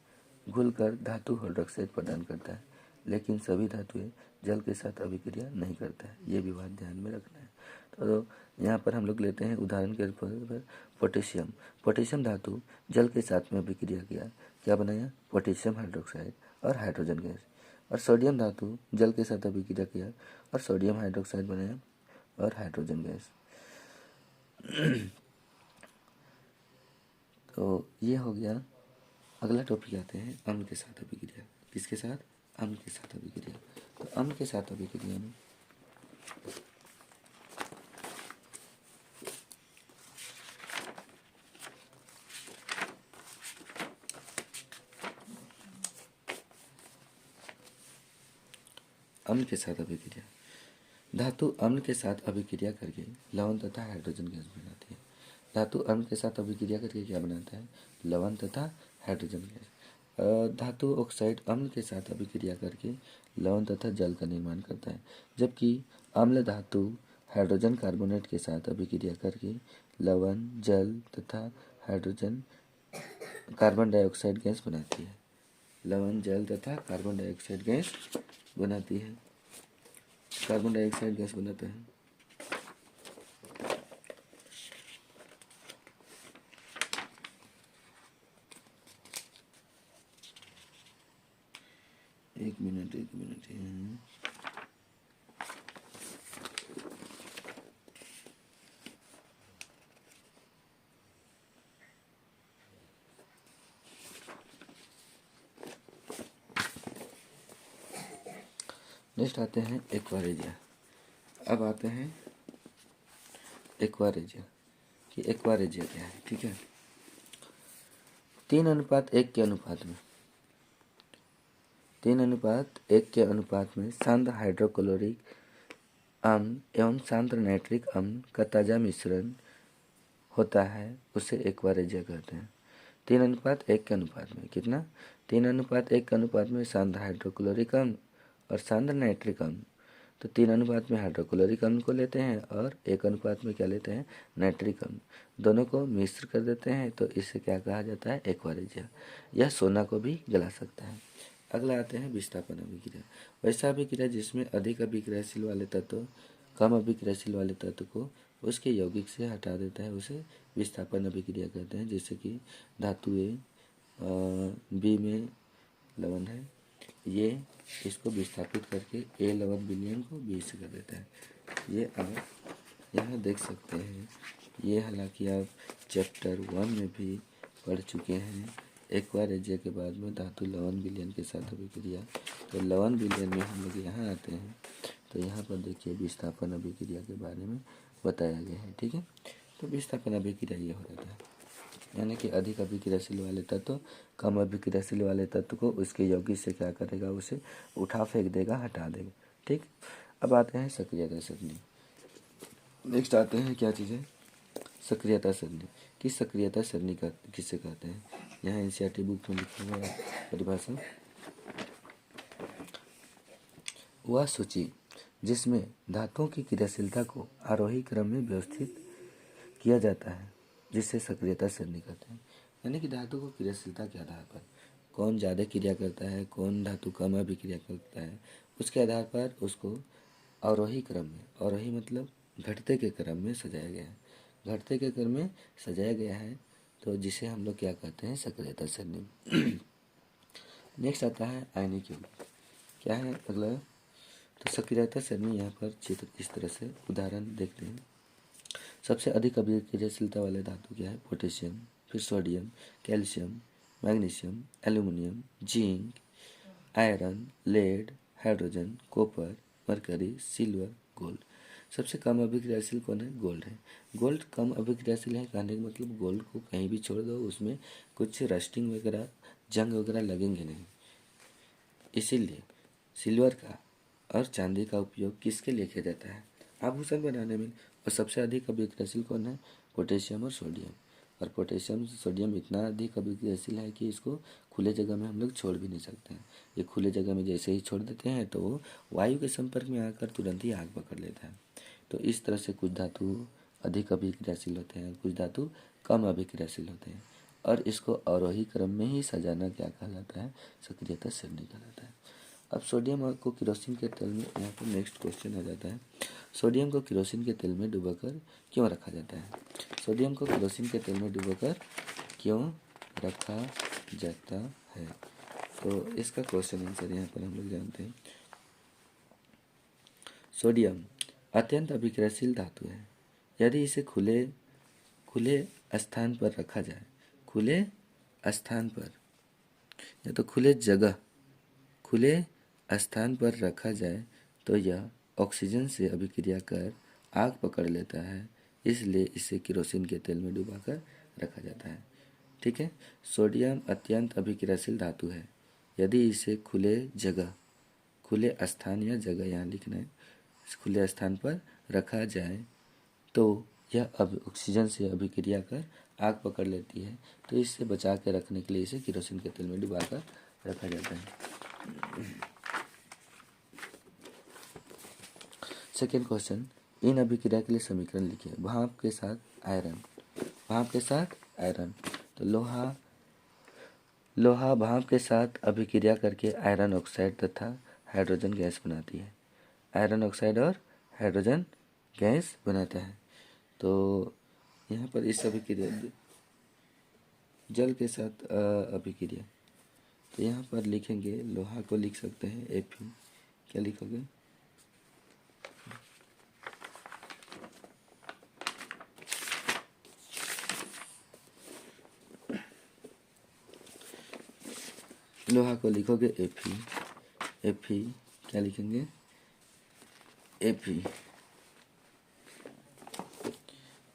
घुलकर धातु हाइड्रोक्साइड प्रदान करता है, लेकिन सभी धातुएं जल के साथ अभिक्रिया नहीं करता है। ये भी बात ध्यान में रखना है। तो यहाँ पर हम लोग लेते हैं उदाहरण के तौर पर पोटेशियम धातु जल के साथ में अभिक्रिया किया, क्या बनाया? पोटेशियम हाइड्रोक्साइड और हाइड्रोजन गैस। और सोडियम धातु जल के साथ अभिक्रिया किया और सोडियम हाइड्रोक्साइड बनाया और हाइड्रोजन गैस। तो ये हो गया। अगला टॉपिक आते हैं अम्ल के साथ अभिक्रिया। किसके साथ? अम्ल के साथ अभिक्रिया। तो अम्ल के साथ अभिक्रिया में अम्ल के साथ अभिक्रिया। धातु अम्ल के साथ अभिक्रिया करके लवण तथा हाइड्रोजन गैस बनाती है। धातु अम्ल के साथ अभिक्रिया करके क्या बनाता है? लवण तथा हाइड्रोजन गैस। धातु ऑक्साइड अम्ल के साथ अभिक्रिया करके लवण तथा जल का निर्माण करता है, जबकि अम्ल धातु हाइड्रोजन कार्बोनेट के साथ अभिक्रिया करके लवण, जल तथा हाइड्रोजन कार्बन डाइऑक्साइड गैस बनाती है। लवण, जल तथा कार्बन डाइऑक्साइड गैस बनाती है। कार्बन डाइऑक्साइड गैस बनाता है। एक मिनट नेक्स्ट आते हैं एक्वारेजिया। अब आते हैं एक्वारेजिया कि एक्वारेजिया क्या है। ठीक है, 3:1 के अनुपात में 3:1 के अनुपात में सांद्र हाइड्रोक्लोरिक अम्ल एवं सांद्र नाइट्रिक अम्ल का ताजा मिश्रण होता है, उसे एक्वारेजिया कहते हैं। 3:1 के अनुपात में कितना? 3:1 के अनुपात में सांद्र हाइड्रोक्लोरिक अम्ल और सांद्र नाइट्रिक अम्ल। तो 3:1 में हाइड्रोक्लोरिक अम्ल को लेते हैं और 1:1 में क्या लेते हैं? नाइट्रिक अम्ल। दोनों को मिश्र कर देते हैं, तो इसे क्या कहा जाता है? एक्वारेजिया। यह सोना को भी गला सकता है। अगला आते हैं विस्थापन अभिक्रिया। वैसा अभिक्रिया जिसमें अधिक अभिक्रियाशील वाले तत्व कम अभिक्रियाशील वाले तत्व को उसके यौगिक से हटा देता है, उसे विस्थापन अभिक्रिया कहते हैं। जैसे कि धातु बी में लवण है, ये इसको विस्थापित करके ए लवण विलयन को बी से कर देता है। ये आप यहाँ देख सकते हैं। ये हालांकि आप चैप्टर 1 में भी पढ़ चुके हैं। एक्वारेजिया के बाद में धातु लवण विलयन के साथ अभिक्रिया। तो लवण विलयन में हम लोग यहाँ आते हैं, तो यहाँ पर देखिए विस्थापन अभिक्रिया के बारे में बताया गया है। ठीक है, तो विस्थापन अभिक्रिया ये हो जाता है, यानी कि अधिक अभिक्रियाशील वाले तत्व कम अभिक्रियाशील वाले तत्व को उसके यौगिक से क्या करेगा? उसे उठा फेंक देगा, हटा देगा। ठीक, अब आते हैं सक्रियता सरणी। नेक्स्ट आते हैं क्या चीज़ें? सक्रियता सरणी। कि सक्रियता सरणी का किसे कहते हैं? यहाँ एनसीईआरटी बुक में लिखा हुआ है परिभाषा। वह सूची जिसमें धातुओं की क्रियाशीलता को आरोही क्रम में व्यवस्थित किया जाता है, जिसे सक्रियता सरणी कहते हैं। यानी कि धातु को क्रियाशीलता के आधार पर कौन ज़्यादा क्रिया करता है, कौन धातु कम अभिक्रिया करता है, उसके आधार पर उसको आरोही क्रम में, आरोही मतलब घटते के क्रम में सजाया गया है। घटते के क्रम में सजाया गया है, तो जिसे हम लोग क्या कहते हैं? सक्रियता सरणी। नेक्स्ट आता है आयनिक युग्म। क्या है अगला? तो सक्रियता सरणी यहाँ पर चित्र इस तरह से उदाहरण देखते हैं। सबसे अधिक अभिक्रियाशीलता वाले धातु क्या है? पोटेशियम, फिर sodium, calcium, magnesium, aluminium, zinc, iron, lead, hydrogen, copper, mercury, silver, gold. सबसे कम अभिक्रियाशील कौन है? गोल्ड है। गोल्ड कम अभिक्रियाशील है कहने का मतलब गोल्ड को कहीं भी छोड़ दो, उसमें कुछ रस्टिंग वगैरह, जंग वगैरह लगेंगे नहीं। इसीलिए सिल्वर का और चांदी का उपयोग किसके लिए किया जाता है? आभूषण बनाने में। और सबसे अधिक अभिक्रियाशील कौन है? पोटेशियम और सोडियम। और पोटेशियम सोडियम इतना अधिक अभिक्रियाशील है कि इसको खुले जगह में हम लोग छोड़ भी नहीं सकते हैं। ये खुले जगह में जैसे ही छोड़ देते हैं तो वो वायु के संपर्क में आकर तुरंत ही आग पकड़ लेता है। तो इस तरह से कुछ धातु अधिक अभिक्रियाशील होते हैं, कुछ धातु कम अभिक्रियाशील होते हैं, और इसको आरोही क्रम में ही सजाना क्या कहलाता है? सक्रियता सरणी कहलाता है। अब सोडियम को केरोसिन के तेल में, यहाँ पर नेक्स्ट क्वेश्चन आ जाता है, सोडियम को केरोसिन के तेल में डुबोकर क्यों रखा जाता है? सोडियम को केरोसिन के तेल में डुबोकर क्यों रखा जाता है? तो इसका क्वेश्चन आंसर यहाँ पर हम लोग जानते हैं। सोडियम अत्यंत अभिक्रियाशील धातु है। यदि इसे खुले स्थान पर रखा जाए, खुले स्थान पर या तो खुले स्थान पर रखा जाए, तो यह ऑक्सीजन से अभिक्रिया कर आग पकड़ लेता है, इसलिए इसे केरोसिन के तेल में डुबाकर रखा जाता है। ठीक है, सोडियम अत्यंत अभिक्रियाशील धातु है। यदि इसे खुले खुले स्थान या जगह, यहाँ लिखना है, खुले स्थान पर रखा जाए तो यह ऑक्सीजन से अभिक्रिया कर आग पकड़ लेती है। तो इससे बचा के रखने के लिए इसे केरोसिन के तेल में डुबाकर रखा जाता है। सेकेंड क्वेश्चन, इन अभिक्रिया के लिए समीकरण लिखिए। भाप के साथ आयरन, भाप के साथ आयरन, तो लोहा भाप के साथ अभिक्रिया करके आयरन ऑक्साइड तथा हाइड्रोजन गैस बनाती है। आयरन ऑक्साइड और हाइड्रोजन गैस बनाता है। तो यहाँ पर इस अभिक्रिया जल के साथ अभिक्रिया, तो यहाँ पर लिखेंगे लोहा को लिख सकते हैं Fe, क्या लिखोगे? लोहा को लिखोगे Fe, क्या लिखेंगे? Fe।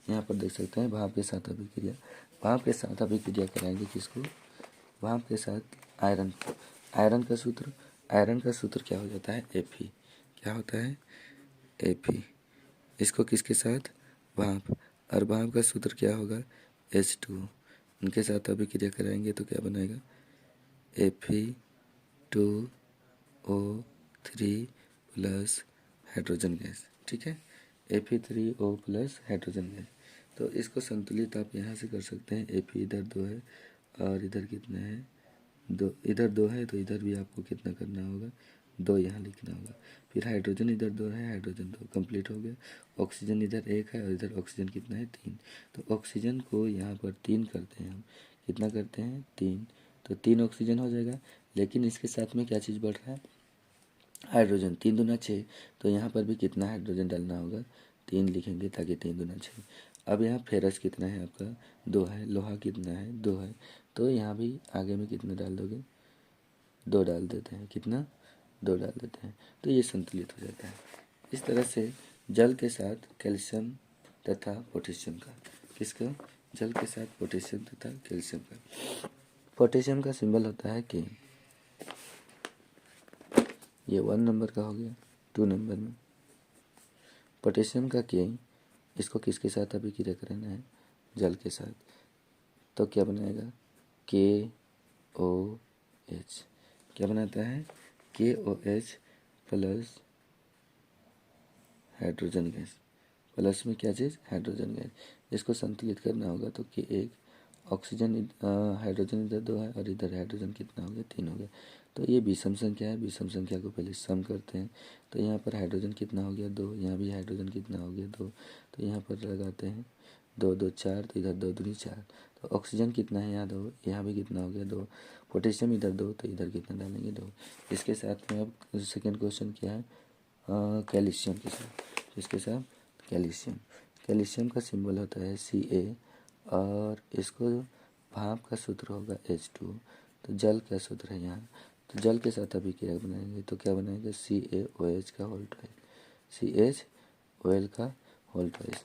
यहाँ पर देख सकते हैं भाप के साथ अभिक्रिया, भाप के साथ अभिक्रिया कराएंगे किसको? भाप के साथ आयरन। आयरन का सूत्र क्या हो जाता है? Fe। क्या होता है? Fe। इसको किसके साथ? भाप। और भाप का सूत्र क्या होगा? H2। उनके साथ अभिक्रिया कराएंगे तो क्या बनेगा? Fe2O3 प्लस हाइड्रोजन गैस, ठीक है, Fe3O प्लस हाइड्रोजन गैस। तो इसको संतुलित आप यहाँ से कर सकते हैं। Fe इधर 2 है और इधर कितना है? 2, इधर 2 है तो इधर भी आपको कितना करना होगा? 2 यहाँ लिखना होगा। फिर हाइड्रोजन इधर 2 है, हाइड्रोजन 2 कंप्लीट हो गया। ऑक्सीजन इधर 1 है और इधर ऑक्सीजन कितना है? 3। तो ऑक्सीजन को यहाँ पर 3 करते हैं हम, कितना करते हैं? 3। तो 3 ऑक्सीजन हो जाएगा, लेकिन इसके साथ में क्या चीज़ बढ़ रहा है? हाइड्रोजन। 3 दूना 6, तो यहाँ पर भी कितना हाइड्रोजन डालना होगा? 3 लिखेंगे ताकि 3 दूना 6। अब यहाँ फेरस कितना है आपका? 2 है। लोहा कितना है? 2 है। तो यहाँ भी आगे में कितना डाल दोगे? 2 डाल देते हैं। कितना? 2 डाल देते हैं। तो ये संतुलित हो जाता है। इस तरह से जल के साथ कैल्शियम तथा पोटेशियम का, किसका? जल के साथ पोटेशियम तथा कैल्शियम का। पोटेशियम का सिंबल होता है के, ये 1 नंबर का हो गया। 2 नंबर में पोटेशियम का के, इसको किसके साथ अभिक्रिया करना है? जल के साथ। तो क्या बनाएगा? KOH। क्या बनाता है? KOH plus hydrogen gas. Plus में क्या चीज़? Hydrogen gas. इसको संतुलित करना होगा तो कि एक ऑक्सीजन, हाइड्रोजन इधर 2 है और इधर हाइड्रोजन कितना हो गया? 3 हो गया। तो ये विषम संख्या है। विषम संख्या को पहले सम करते हैं। तो यहाँ पर हाइड्रोजन कितना हो गया? 2। यहाँ भी हाइड्रोजन कितना हो गया? 2। तो यहाँ पर लगाते हैं 2 2 4, तो इधर 2 दूनी 4। तो ऑक्सीजन कितना है? यहाँ 2। यहाँ भी कितना हो गया? 2। पोटेशियम इधर 2, तो इधर कितना डालेंगे? 2। इसके साथ में अब सेकेंड क्वेश्चन क्या है? कैल्शियम के साथ। इसके साथ कैल्शियम। कैल्शियम का सिंबल होता है Ca और इसको भाप का सूत्र होगा H2। तो जल का सूत्र है यहाँ, तो जल के साथ अभिक्रिया बनाएंगे तो क्या बनाएंगे? CaOH का होल ट्वाइस, CHOL का होल ट्वाइस।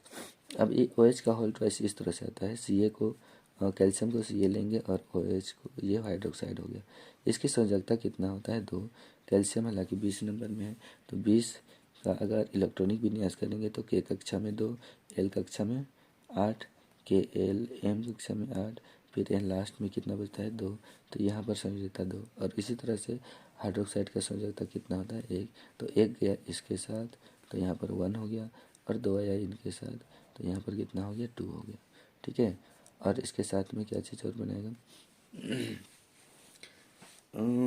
अब ये OH का होल ट्वाइस इस तरह से आता है, Ca को कैल्शियम को Ca लेंगे और OH को, ये हाइड्रोक्साइड हो गया। इसकी संयोजकता कितना होता है? 2। कैल्शियम हालांकि 20 नंबर में है, तो 20 का अगर इलेक्ट्रॉनिक विन्यास करेंगे तो K कक्षा में 2, L कक्षा में 8, KL M कक्षा में 8, फिर यहाँ लास्ट में कितना बचता है? 2। तो यहाँ पर संयोजकता 2। और इसी तरह से हाइड्रोक्साइड का संयोजकता कितना होता है? 1। तो 1 गया इसके साथ, तो यहाँ पर 1 हो गया, और 2 आया इनके साथ, तो यहाँ पर कितना हो गया? 2 हो गया, ठीक है। और इसके साथ में क्या चीज़ और बनेगा?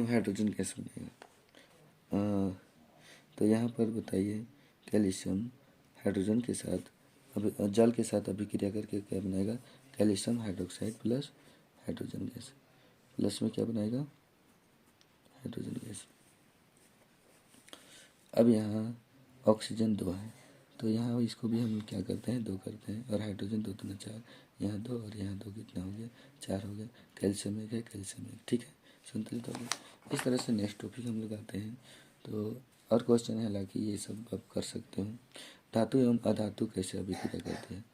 हाइड्रोजन गैस बनेगा। तो यहाँ पर बताइए, कैल्शियम हाइड्रोजन के साथ जल के साथ अभिक्रिया करके क्या बनाएगा? Calcium hydroxide plus hydrogen gas. Plus में क्या बनाएगा? Hydrogen gas. अब यहाँ ऑक्सीजन 2 है, तो यहाँ इसको भी हम क्या करते हैं? 2 करते हैं, और हाइड्रोजन 2 दूना 4, यहाँ 2 और यहाँ 2, कितना हो गया? 4 हो गया। कैल्शियम 1 है, कैल्शियम 1, ठीक है, संतुलित हो गया। इस तरह से नेक्स्ट टॉपिक हम लोग आते हैं। तो और क्वेश्चन है, हालांकि ये सब आप कर सकते हो। धातु एवं अधातु कैसे अभिक्रिया करती है?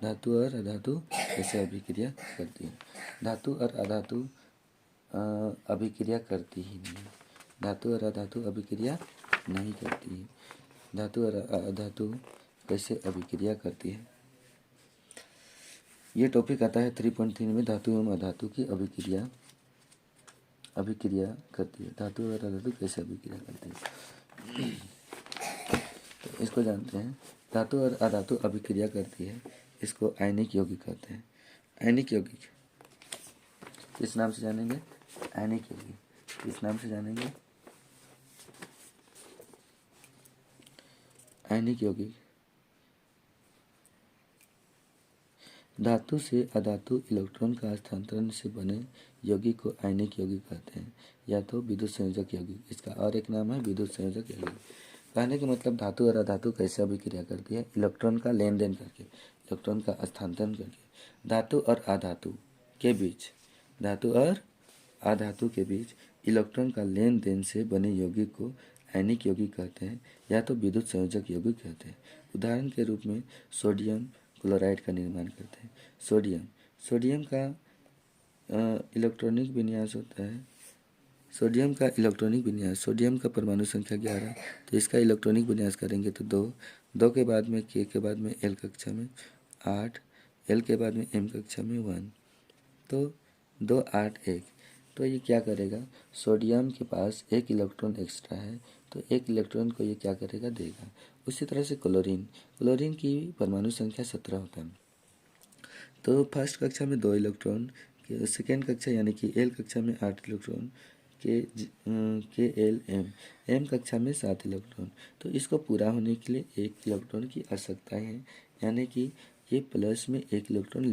धातु और अधातु कैसे अभिक्रिया करती है? धातु और अधातु अभिक्रिया करती ही नहीं। धातु और अधातु अभिक्रिया नहीं करती है। धातु और अधातु कैसे अभिक्रिया करती है। ये टॉपिक आता है 3.3 में, धातु एवं अधातु की अभिक्रिया करती है। धातु और अधातु कैसे अभिक्रिया करती है, तो इसको जानते हैं। धातु और अधातु अभिक्रिया करती है, इसको आयनिक यौगिक कहते हैं। आयनिक यौगिक किस नाम से जानेंगे? आयनिक यौगिक किस नाम से जानेंगे? आयनिक यौगिक। धातु से अधातु इलेक्ट्रॉन का हस्तांतरण से बने यौगिक को आयनिक यौगिक कहते हैं, या तो विद्युत संयोजक यौगिक। इसका और एक नाम है विद्युत संयोजक यौगिक। कहने का मतलब धातु और अधातु कैसे अभिक्रिया करती है? इलेक्ट्रॉन का लेन देन करके, इलेक्ट्रॉन का हस्तांतरण करके। धातु और अधातु के बीच, धातु और अधातु के बीच इलेक्ट्रॉन का लेन देन से बने यौगिक को आयनिक यौगिक कहते हैं, या तो विद्युत संयोजक यौगिक कहते हैं। उदाहरण के रूप में सोडियम क्लोराइड का निर्माण करते हैं। सोडियम का इलेक्ट्रॉनिक विन्यास होता है। सोडियम का इलेक्ट्रॉनिक विन्यास, सोडियम का परमाणु संख्या 11, तो इसका इलेक्ट्रॉनिक विन्यास करेंगे तो 2 के बाद में के बाद में एल कक्षा में 8, एल के बाद में एम कक्षा में 1, तो 2 8 1। तो ये क्या करेगा? सोडियम के पास एक इलेक्ट्रॉन एक्स्ट्रा है, तो एक इलेक्ट्रॉन को ये क्या करेगा? देगा। उसी तरह से क्लोरीन की परमाणु संख्या 17 होता है, तो फर्स्ट कक्षा में 2 इलेक्ट्रॉन, सेकेंड कक्षा यानी कि एल कक्षा में 8 इलेक्ट्रॉन, के एल एम कक्षा में 7 इलेक्ट्रॉन। तो इसको पूरा होने के लिए 1 इलेक्ट्रॉन की आवश्यकता है, यानी कि ये प्लस में 1 इलेक्ट्रॉन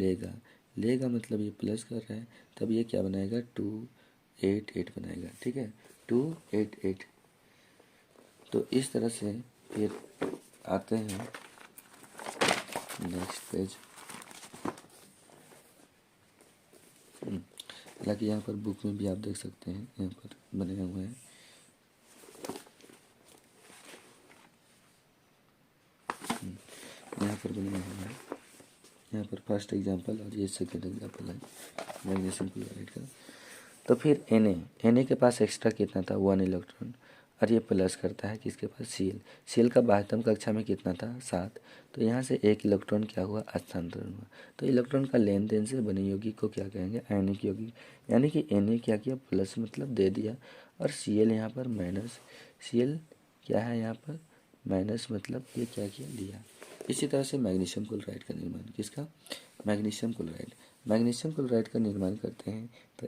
लेगा मतलब ये प्लस कर रहा है, तब ये क्या बनाएगा? 2 8 8 बनाएगा। ठीक है, 2 8 8। तो इस तरह से फिर आते हैं नेक्स्ट पेज। हालांकि यहाँ पर बुक में भी आप देख सकते हैं, यहाँ पर बने हुए हैं। यहाँ पर बने हुए हैं, यहाँ पर फर्स्ट एग्जांपल और ये सेकंड एग्जांपल है मैग्नीशियम क्लोराइड का। तो फिर Na के पास एक्स्ट्रा कितना था? 1 इलेक्ट्रॉन, और ये प्लस करता है किसके पास? Cl का बाह्यतम कक्षा में कितना था? 7। तो यहाँ से 1 इलेक्ट्रॉन क्या हुआ? हस्तांतरण हुआ। तो इलेक्ट्रॉन का लेन देन से बने यौगिक को क्या कहेंगे? आयनिक यौगिक। यानी कि Na क्या किया? प्लस मतलब दे दिया, और Cl यहाँ पर माइनस। Cl क्या है यहाँ पर? माइनस मतलब ये क्या किया? लिया। इसी तरह से मैग्नीशियम क्लोराइड का निर्माण, किसका? मैग्नीशियम क्लोराइड का निर्माण करते हैं। तो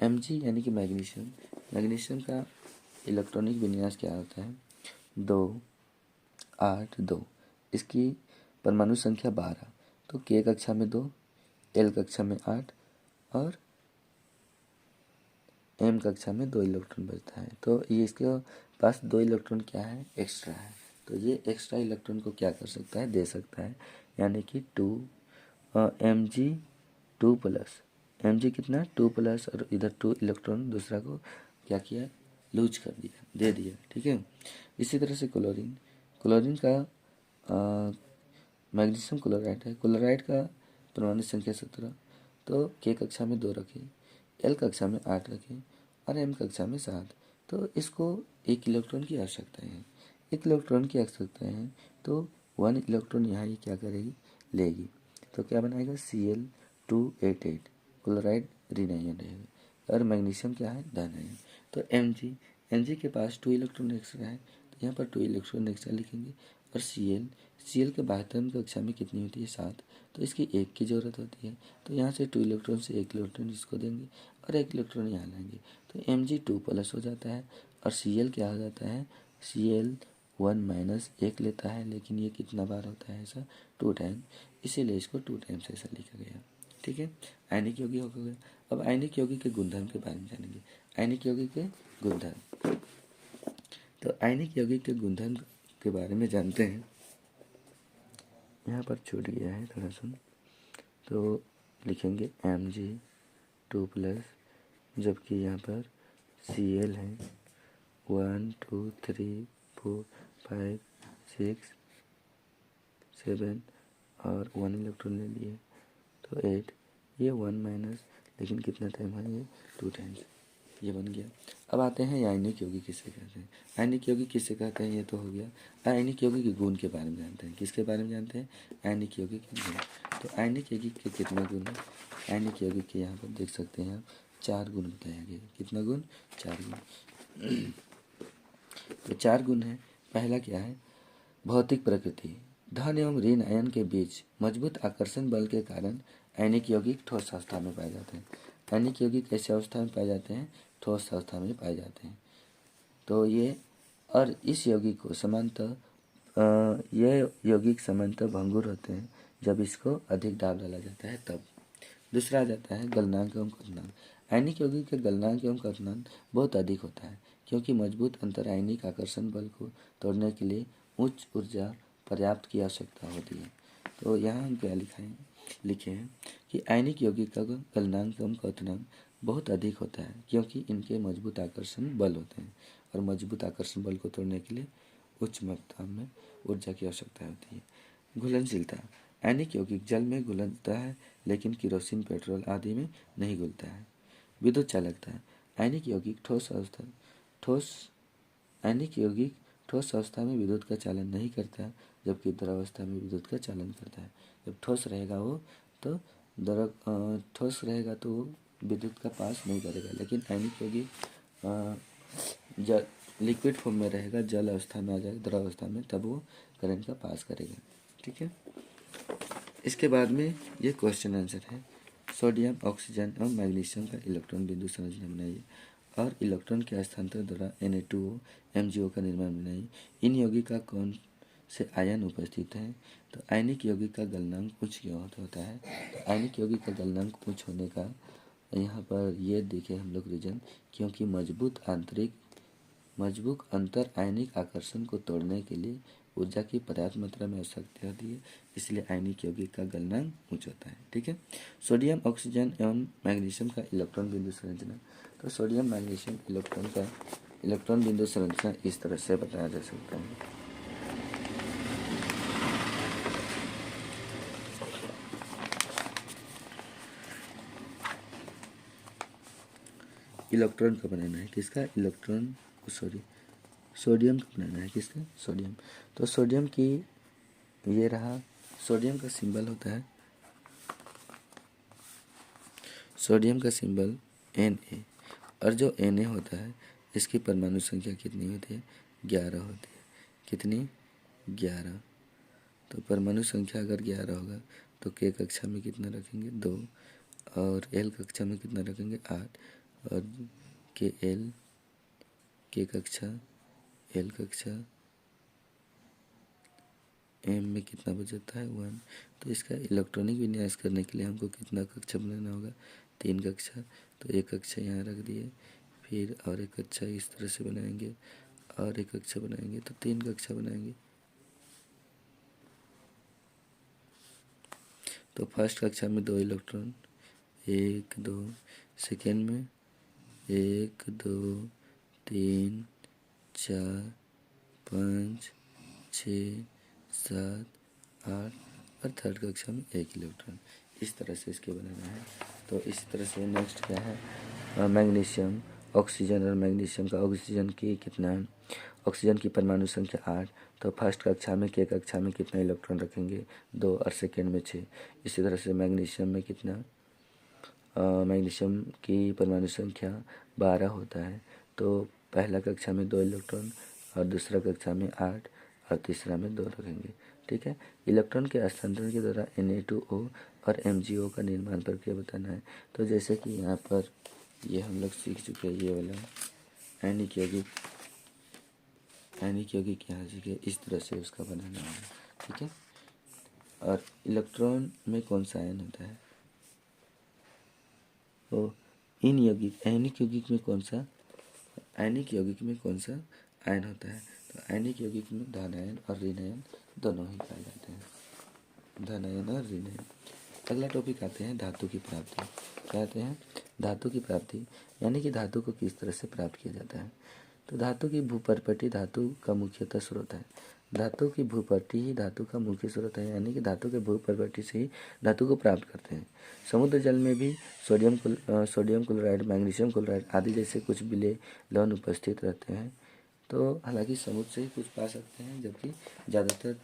Mg यानी कि मैग्नीशियम का इलेक्ट्रॉनिक विन्यास क्या होता है? 2 8 2। इसकी परमाणु संख्या 12, तो के कक्षा में 2, एल कक्षा में 8 और एम कक्षा में 2 इलेक्ट्रॉन बचता है। तो ये इसके पास 2 इलेक्ट्रॉन क्या है? एक्स्ट्रा है। तो ये एक्स्ट्रा इलेक्ट्रॉन को क्या कर सकता है? दे सकता है, यानी कि 2 Mg 2+, Mg कितना? 2+, और इधर 2 इलेक्ट्रॉन दूसरा को क्या किया? लूज कर दिया, दे दिया। ठीक है, इसी तरह से क्लोरीन का मैग्नीशियम क्लोराइड है। क्लोराइड का परमाणु संख्या 17, तो के कक्षा में 2 रखें, एल कक्षा में 8 रखें और एम कक्षा में 7। तो इसको 1 इलेक्ट्रॉन की आवश्यकता है, 1 इलेक्ट्रॉन की आवश्यकता है, तो 1 इलेक्ट्रॉन यहाँ ये क्या करेगी? लेगी। तो क्या बनाएगा? Cl288, क्लोराइड ऋण आयन रहेगा, और मैग्नीशियम क्या है? धन आयन। तो Mg के पास 2 इलेक्ट्रॉन एक्स्ट्रा है, तो यहाँ पर 2 इलेक्ट्रॉन एक्स्ट्रा लिखेंगे। और Cl के बाह्यतम कक्षा में कितनी होती है? 7, तो इसकी 1 की ज़रूरत होती है, तो यहाँ से 2 इलेक्ट्रॉन से 1 इलेक्ट्रॉन इसको देंगे और 1 इलेक्ट्रॉन यहाँ लाएंगे, तो Mg 2+ हो जाता है, और Cl क्या हो जाता है? Cl 1 - 1 लेता है, लेकिन ये कितना बार होता है ऐसा? 2 टाइम, इसीलिए इसको 2 टाइम्स ऐसा लिखा गया। ठीक है, आयनिक यौगिक हो गया। अब आयनिक यौगिक के गुणधर्म के बारे में जानेंगे। आयनिक यौगिक के गुणधर्म, तो आयनिक यौगिक के गुणधर्म के बारे में जानते हैं। यहाँ पर छूट गया है थोड़ा सा, तो लिखेंगे Mg 2+, जबकि यहाँ पर Cl है 1 2 3 4 5 6 7 और 1 इलेक्ट्रॉन ले लिए, तो 8। ये 1 माइनस, लेकिन कितना टाइम है? ये 2 टाइम्स। ये बन गया। अब आते हैं आयनिक यौगिक किसे कहते हैं। आयनिक यौगिक किसे कहते हैं ये तो हो गया। आयनिक यौगिक के गुण के बारे में जानते हैं। किसके बारे में जानते हैं? आयनिक यौगिक के गुण। तो आयनिक यौगिक के कितने गुण हैं? आयनिक यौगिक के यहाँ पर देख सकते हैं आप 4 गुण बताया गया। कितना गुण? 4 गुण। तो 4 गुण है। पहला क्या है? भौतिक प्रकृति। धन एवं ऋण आयन के बीच मजबूत आकर्षण बल के कारण आयनिक यौगिक ठोस अवस्था में पाए जाते हैं। आयनिक यौगिक कैसे अवस्था में पाए जाते हैं? ठोस अवस्था में पाए जाते हैं। तो ये और इस यौगिक को सामान्यतः यह यौगिक सामान्यतः भंगुर होते हैं जब इसको अधिक दाब डाला जाता है तब। दूसरा आ जाता है गलनांक एवं क्वथनांक। आयनिक यौगिक का गलनांक एवं क्वथनांक बहुत अधिक होता है क्योंकि मजबूत अंतर आयनिक आकर्षण बल को तोड़ने के लिए उच्च ऊर्जा पर्याप्त की आवश्यकता होती है। तो यहाँ हम क्या लिखे हैं कि आयनिक यौगिक का गलनांक एवं क्वथनांक बहुत अधिक होता है क्योंकि इनके मजबूत आकर्षण बल होते हैं और मजबूत आकर्षण बल को तोड़ने के लिए उच्च मात्रा में ऊर्जा की आवश्यकता होती है। घुलनशीलता। आयनिक यौगिक जल में घुलता है लेकिन केरोसिन, पेट्रोल आदि में नहीं घुलता है। विद्युत चालकता। आयनिक यौगिक ठोस अवस्था में विद्युत का चालन नहीं करता जबकि द्रवावस्था में विद्युत का चालन करता है। जब ठोस रहेगा वो तो ठोस रहेगा तो वो विद्युत का पास नहीं करेगा, लेकिन आयनिक यौगिक जल लिक्विड फॉर्म में रहेगा, जल अवस्था में आ जाएगा, द्रव अवस्था में, तब वो करंट का पास करेगा। ठीक है। इसके बाद में ये क्वेश्चन आंसर है। सोडियम, ऑक्सीजन और मैग्नीशियम का इलेक्ट्रॉन बिंदु संरचना बनाइए और इलेक्ट्रॉन के हस्तांतरण द्वारा Na2O MgO का निर्माण बनाइए। इन यौगिक का कौन से आयन उपस्थित हैं? तो आयनिक यौगिक का गलनांक उच्च क्यों होता है? तो आयनिक यौगिक का गलनांक उच्च होने का यहाँ पर ये देखे हम लोग रीजन, क्योंकि मजबूत अंतर आयनिक आकर्षण को तोड़ने के लिए ऊर्जा की पर्याप्त मात्रा में आवश्यकता होती है, इसलिए आयनिक यौगिक का गलनांक उच्च होता है। ठीक है। सोडियम, ऑक्सीजन एवं मैग्नीशियम का इलेक्ट्रॉन बिंदु संरचना। तो सोडियम, मैग्नीशियम इलेक्ट्रॉन का इलेक्ट्रॉन बिंदु संरचना इस तरह से बताया जा सकता है। इलेक्ट्रॉन का बनाना है किसका? सोडियम का बनाना है किसका? सोडियम। तो सोडियम की ये रहा, सोडियम का सिंबल होता है, सोडियम का सिंबल Na, और जो Na होता है इसकी परमाणु संख्या कितनी होती है? 11 होती है। कितनी? 11। तो परमाणु संख्या अगर 11 होगा तो K कक्षा में कितना रखेंगे? 2, और L कक्षा में कितना रखेंगे? 8, और K कक्षा, L कक्षा, M में कितना बचता है? 1। तो इसका इलेक्ट्रॉनिक विन्यास करने के लिए हमको कितना कक्षा बनाना होगा? 3 कक्षा। तो एक कक्षा यहाँ रख दिए, फिर और एक कक्षा इस तरह से बनाएंगे, और एक कक्षा बनाएंगे, तो 3 कक्षा बनाएंगे। तो फर्स्ट कक्षा में 2 इलेक्ट्रॉन, 1 2, सेकेंड में 1 2 3 4 5 6 7 8, और थर्ड कक्षा में 1 इलेक्ट्रॉन। इस तरह से इसके बनाना है। तो इस तरह से नेक्स्ट क्या है? मैग्नीशियम, ऑक्सीजन और मैग्नीशियम का ऑक्सीजन की कितना है? ऑक्सीजन की परमाणु संख्या 8। तो फर्स्ट कक्षा में K कक्षा में कितना इलेक्ट्रॉन रखेंगे? 2, और सेकेंड में 6। इसी तरह से मैग्नीशियम में कितना? मैग्नीशियम की परमाणु संख्या 12 होता है। तो पहला कक्षा में 2 इलेक्ट्रॉन, और दूसरा कक्षा में 8, और तीसरा में 2 रखेंगे। ठीक है। इलेक्ट्रॉन के हस्तांतरण के द्वारा Na2O और MgO का निर्माण प्रक्रिया बताना है। तो जैसे कि यहाँ पर ये हम लोग सीख चुके हैं, ये वाला आयनिक यौगिक यहाँ सीखे, इस तरह से उसका बनाना है। ठीक है। और इलेक्ट्रॉन में कौन सा आयन होता है? तो आयनिक यौगिक में कौन सा आयन होता है? तो आयनिक यौगिक में धन आयन और ऋण आयन दोनों ही पाए जाते हैं। धन आयन और ऋण आयन। अगला टॉपिक आते हैं धातु की प्राप्ति। क्या आते हैं? धातु की प्राप्ति, यानी कि धातु को किस तरह से प्राप्त किया जाता है। तो धातु की भूपर्पटी धातु का मुख्यतः स्रोत है। धातु की भूपर्टी ही धातु का मुख्य स्रोत है, यानी कि धातु के भूपर्टी से ही धातु को प्राप्त करते हैं। समुद्र जल में भी सोडियम क्लोराइड, मैग्नीशियम क्लोराइड आदि जैसे कुछ विलेय लवण उपस्थित रहते हैं। तो हालांकि समुद्र से ही कुछ पा सकते हैं, जबकि ज़्यादातर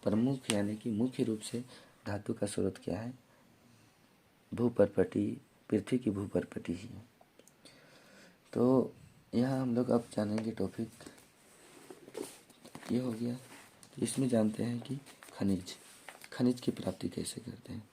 प्रमुख यानी कि मुख्य रूप से धातु का स्रोत क्या है? भूपर्पटी, पृथ्वी की भूपर्पटी ही है। तो यहाँ हम लोग अब जानेंगे टॉपिक ये हो गया। इसमें जानते हैं कि खनिज की प्राप्ति कैसे करते हैं।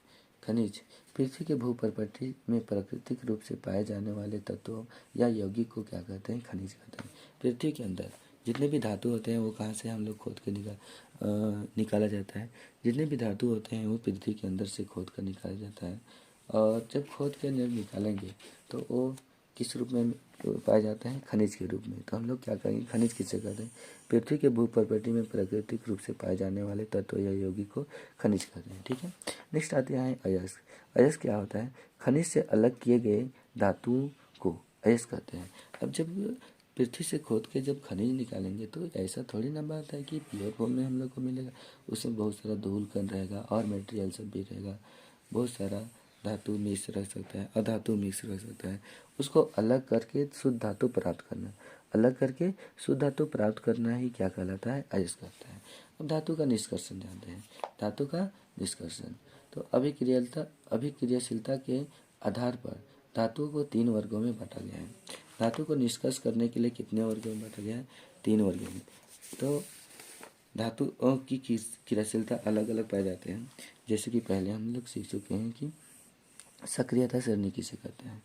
खनिज पृथ्वी के भूपर्पटी में प्राकृतिक रूप से पाए जाने वाले तत्वों या यौगिक को क्या कहते हैं? खनिज कहते हैं। पृथ्वी के अंदर जितने भी धातु होते हैं वो कहाँ से हम लोग खोद के निकाला जाता है। जितने भी धातु होते हैं वो पृथ्वी के अंदर से खोद कर निकाला जाता है। और जब खोद के निकालेंगे तो वो किस रूप में पाए जाते हैं? खनिज के रूप में। तो हम लोग क्या करेंगे? खनिज किससे कहते हैं? पृथ्वी के भूपर्पटी में प्राकृतिक रूप से पाए जाने वाले तत्व या यौगिक को खनिज कहते हैं। ठीक है। नेक्स्ट आते हैं अयस्क। अयस्क क्या होता है? खनिज से अलग किए गए धातु को अयस्क कहते हैं। अब जब पृथ्वी से खोद के जब खनिज निकालेंगे तो ऐसा थोड़ी ना बात है कि प्योर फॉर्म में हम लोग को मिलेगा। उसमें बहुत सारा धूल कण रहेगा और मटेरियल सब भी रहेगा। बहुत सारा धातु मिक्स रह सकता है, अधातु मिक्स रह सकता है। उसको अलग करके शुद्ध धातु प्राप्त करना, अलग करके शुद्ध धातु प्राप्त करना ही क्या कहलाता है? अयस्क कहता है। अब धातु का निष्कर्षण जानते हैं। धातु का निष्कर्षण तो अभिक्रियाशीलता के आधार पर धातुओं को 3 वर्गों में बांटा गया है। धातु को निष्कर्ष करने के लिए कितने वर्गों में बांटा गया है? 3 वर्गों में। तो धातुओं की क्रियाशीलता अलग अलग पाए जाते हैं। जैसे कि पहले हम लोग सीख चुके हैं कि सक्रियता सरणी किसे कहते हैं।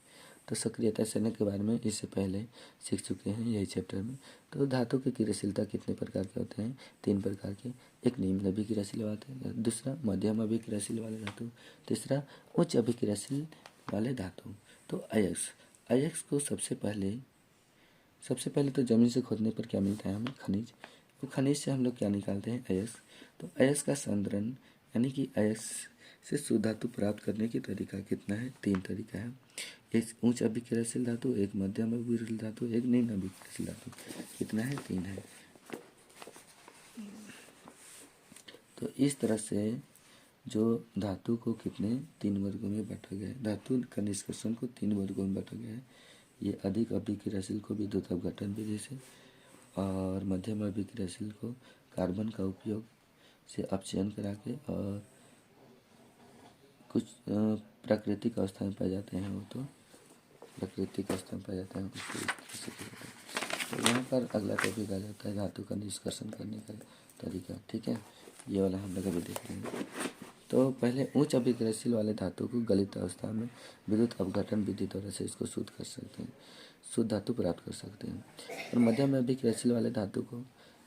तो सक्रियता सरणी के बारे में इससे पहले सीख चुके हैं यही चैप्टर में। तो धातु की क्रियाशीलता कितने प्रकार के होते हैं? 3 प्रकार के। एक निम्न अभिक्रियाशील वाले, दूसरा मध्यम अभिक्रियाशील वाले धातु, तीसरा उच्च अभिक्रियाशील वाले धातु। तो अयस्क को सबसे पहले तो जमीन से खोदने पर क्या मिलता है हमें? खनिज। तो खनिज से हम लोग क्या निकालते हैं? अयस्क। तो अयस्क का संद्रण यानी कि अयस्क से शुद्ध धातु प्राप्त करने की तरीका कितना है? 3 तरीका है। एक उच्च अभिक्रियाशील धातु, एक मध्यम अभिक्रियाशील धातु, एक निम्न अभिक्रियाशील धातु। कितना है? 3 है। तो इस तरह से जो धातु को कितने 3 वर्गों में बांटा गया है, धातु का निष्कर्षण को 3 वर्गों में बांटा गया है। ये अधिक अभिक्रियाशील को विद्युत अपघटन विधि से, और मध्यम अभिक्रियाशील को कार्बन का उपयोग से अपचयन करा के, और कुछ प्राकृतिक अवस्था में पाए जाते हैं, वो तो प्राकृतिक अवस्था में पाए जाते हैं उसको। तो यहाँ पर अगला टॉपिक आ जाता है धातु का निष्कर्षण करने का तरीका। ठीक है, ये वाला हम लोग अभी देख रहे हैं। तो पहले उच्च अभिक्रियाशील वाले धातु को गलित अवस्था में विद्युत अपघटन विधि द्वारा से इसको शुद्ध कर सकते हैं, शुद्ध धातु प्राप्त कर सकते हैं। और मध्यम अभिक्रियाशील वाले धातु को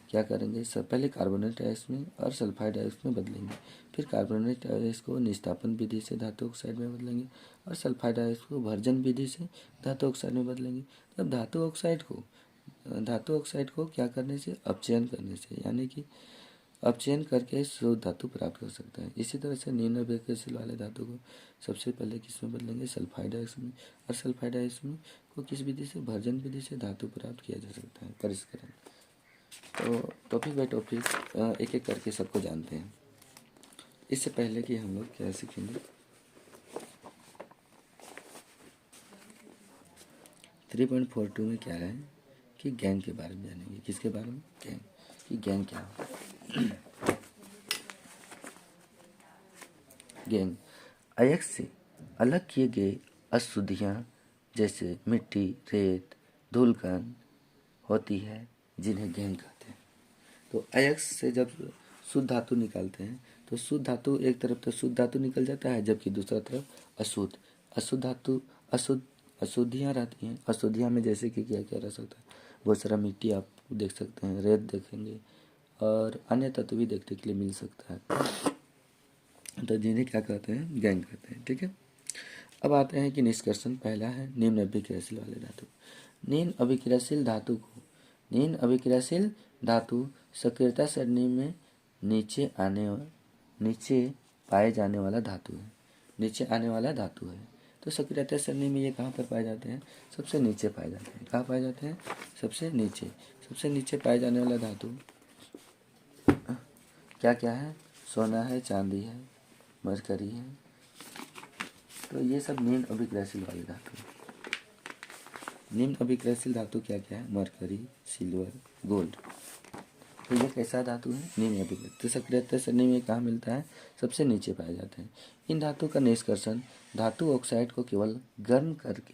क्या करेंगे? सब पहले कार्बोनेट आयस्क में और सल्फाइड आयस्क में बदलेंगे, फिर कार्बोनेट आयस्क को निस्तापन विधि से धातु ऑक्साइड में बदलेंगे, और सल्फाइड आयस्क को भर्जन विधि से धातु ऑक्साइड में बदलेंगे। तब धातु ऑक्साइड को क्या करने से? अपचयन करने से, यानी कि अपचयन करके शुद्ध धातु प्राप्त कर सकता है। इसी तरह से निम्न अभिक्रियाशील वाले धातु को सबसे पहले किस में बदलेंगे? सल्फाइड आयस्क में, और सल्फाइड आयस्क में को किस विधि से? भर्जन विधि से धातु प्राप्त किया जा सकता है, परिष्करण। तो टॉपिक बाय टॉपिक एक एक करके सबको जानते हैं। इससे पहले कि हम लोग क्या सीखेंगे, 3.42 में क्या है कि गैंग के बारे में जानेंगे। किसके बारे में? गैंग। कि गैंग क्या होता है। गैंग अयस्क से अलग किए गए अशुद्धियाँ जैसे मिट्टी, रेत, धूलकण होती है, जिन्हें गैंग कहते हैं। तो अयस्क से जब शुद्ध धातु निकालते हैं तो शुद्ध धातु एक तरफ तो शुद्ध धातु निकल जाता है, जबकि दूसरा तरफ अशुद्ध धातु अशुद्धियाँ रहती हैं। अशुद्धियाँ में जैसे कि क्या क्या रह सकता है? बहुत सारा मिट्टी आप देख सकते हैं, रेत देखेंगे, और अन्य तत्व भी देखने के लिए मिल सकता है। तो जिन्हें क्या कहते हैं? गैंग कहते हैं। ठीक है। अब आते हैं कि निष्कर्षण। पहला है निम्न अभिक्रियाशील वाले धातु। निम्न अभिक्रियाशील धातु सक्रियता सरणी में नीचे पाए जाने वाला धातु है। तो सक्रियता सरणी में ये कहाँ पर पाए जाते हैं? सबसे नीचे पाए जाते हैं। कहाँ पाए जाते हैं? सबसे नीचे पाए जाने वाला धातु क्या क्या है? सोना है, चांदी है, मरकरी है। तो ये सब निम्न अभिक्रियाशील वाले धातु। निम्न अभिक्रियाशील धातु क्या क्या है? Mercury, silver, gold. तो ये कैसा धातु है? निम्न अभिक्रिया। तो सक्रियता श्रेणी में कहाँ मिलता है? सबसे नीचे पाए जाते हैं। इन धातु का निष्कर्षण धातु ऑक्साइड को केवल गर्म करके,